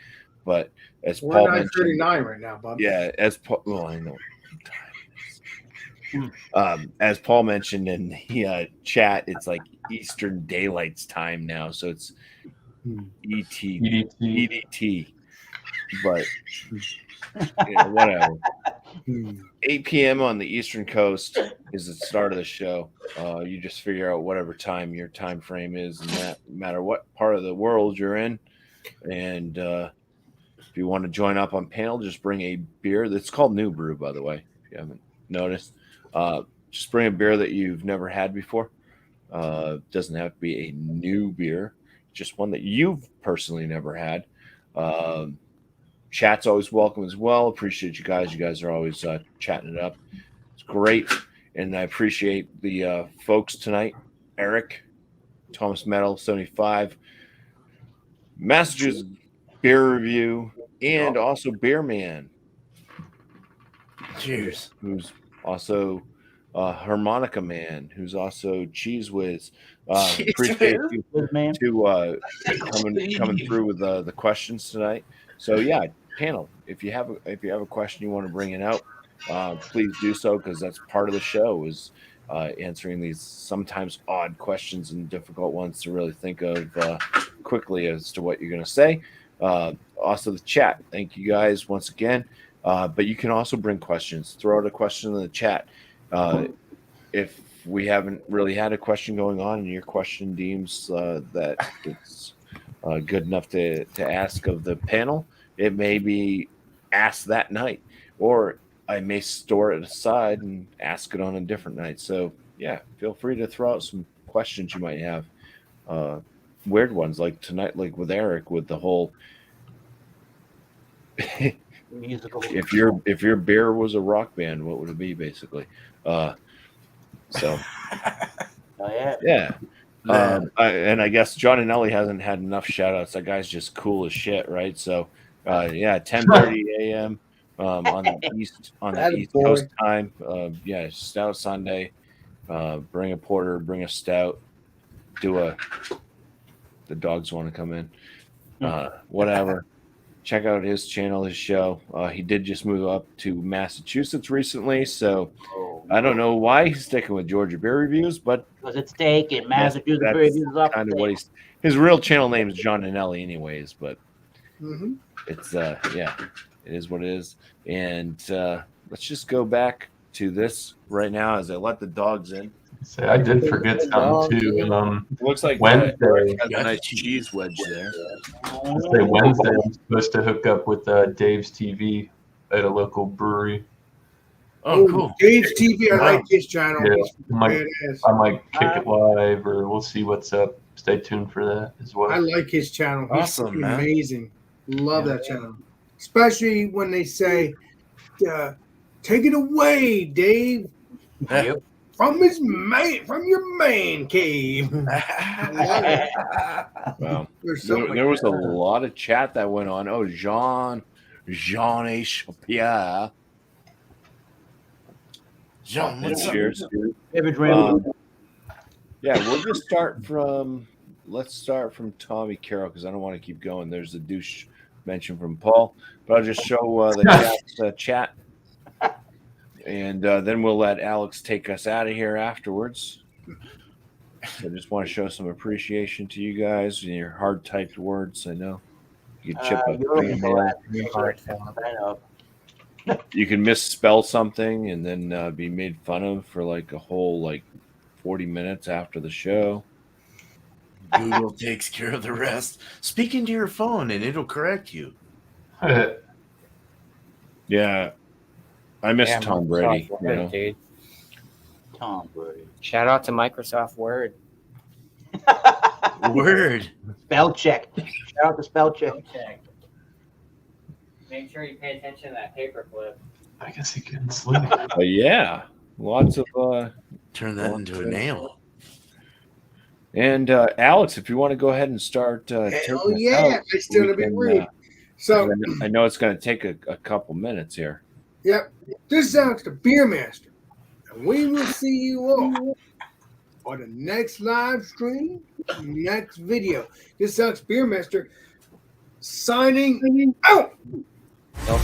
But as We're Paul 9:39 mentioned, right now, Bob. yeah, I know what time it is. As Paul mentioned in the chat, it's like Eastern Daylight's time now, so it's EDT. But whatever. 8 p.m. on the Eastern Coast is the start of the show. You just figure out whatever time your time frame is, and that no matter what part of the world you're in. And if you want to join up on panel, just bring a beer. That's called New Brew, by the way, if you haven't noticed. Just bring a beer that you've never had before. Doesn't have to be a new beer, just one that you've personally never had. Chat's always welcome as well. Appreciate you guys. You guys are always chatting it up. It's great. And I appreciate the folks tonight. Eric, Thomas Metal, 75, Massachusetts Beer Review, and also Beer Man. Cheers. Who's also Harmonica Man, who's also Cheese Whiz. Appreciate you Man. to coming through with the questions tonight. So yeah, panel. If you have a question you want to bring it out, please do so, because that's part of the show is answering these sometimes odd questions and difficult ones to really think of quickly as to what you're going to say. Also the chat. Thank you guys once again. But you can also bring questions. Throw out a question in the chat. If we haven't really had a question going on and your question deems that it's good enough to ask of the panel, it may be asked that night, or I may store it aside and ask it on a different night. So yeah, feel free to throw out some questions you might have. Weird ones like tonight, like with Eric, with the whole Musical. if your beer was a rock band, what would it be basically? So Oh yeah. yeah. And I guess John and Ellie hasn't had enough shout outs. That guy's just cool as shit, right? So yeah, 10:30 a.m. On the East Coast time. Yeah, Stout Sunday. Bring a porter, bring a stout, the dogs want to come in. Whatever. Check out his channel, his show. He did just move up to Massachusetts recently, so I don't know why he's sticking with Georgia Beer Reviews, but Because it's taken. Massachusetts that's Beer Reviews is off kind the of what table. his real channel name is John and Ellie, anyways. But Mm-hmm. it's yeah, it is what it is. And let's just go back to this right now as I let the dogs in. Say, I did forget something too. It looks like Wednesday. has a nice cheese wedge there. Say Wednesday, I'm supposed to hook up with Dave's TV at a local brewery. Oh, cool. Dave's TV, I Wow. like his channel. Yeah, He's I might, badass. I might kick it live, or we'll see what's up. Stay tuned for that as well. I like his channel. He's Awesome, fucking man. amazing. Love Yeah. that channel. Especially when they say, take it away, Dave. Yep. From your man cave. Wow. There's something There was a like that. lot of chat that went on. Oh, Jean H. Pierre. John, what's up? Cheers. Favorite drink. Yeah, we'll just start from. Let's start from Tommy Carroll because I don't want to keep going. There's a douche mention from Paul, but I'll just show the chat, and then we'll let Alex take us out of here afterwards. So I just want to show some appreciation to you guys and your hard typed words. I know you can chip up. You're looking for that. I know. You can misspell something and then be made fun of for like a whole 40 minutes after the show. Google takes care of the rest. Speak into your phone and it'll correct you. Yeah, I miss Tom Brady. Microsoft You Word, know? dude. Tom Brady. Shout out to Microsoft Word. Word. Spell check. Shout out to spell check. Make sure you pay attention to that paperclip. I guess he can sleep. Yeah, lots of. Turn that into a nail. And Alex, if you want to go ahead and start. Hell yeah, I still to be rude. So I know it's going to take a couple minutes here. yep, this is Alex the Beer Master, and we will see you all on the next live stream, next video. This is Alex Beer Master signing out. Don't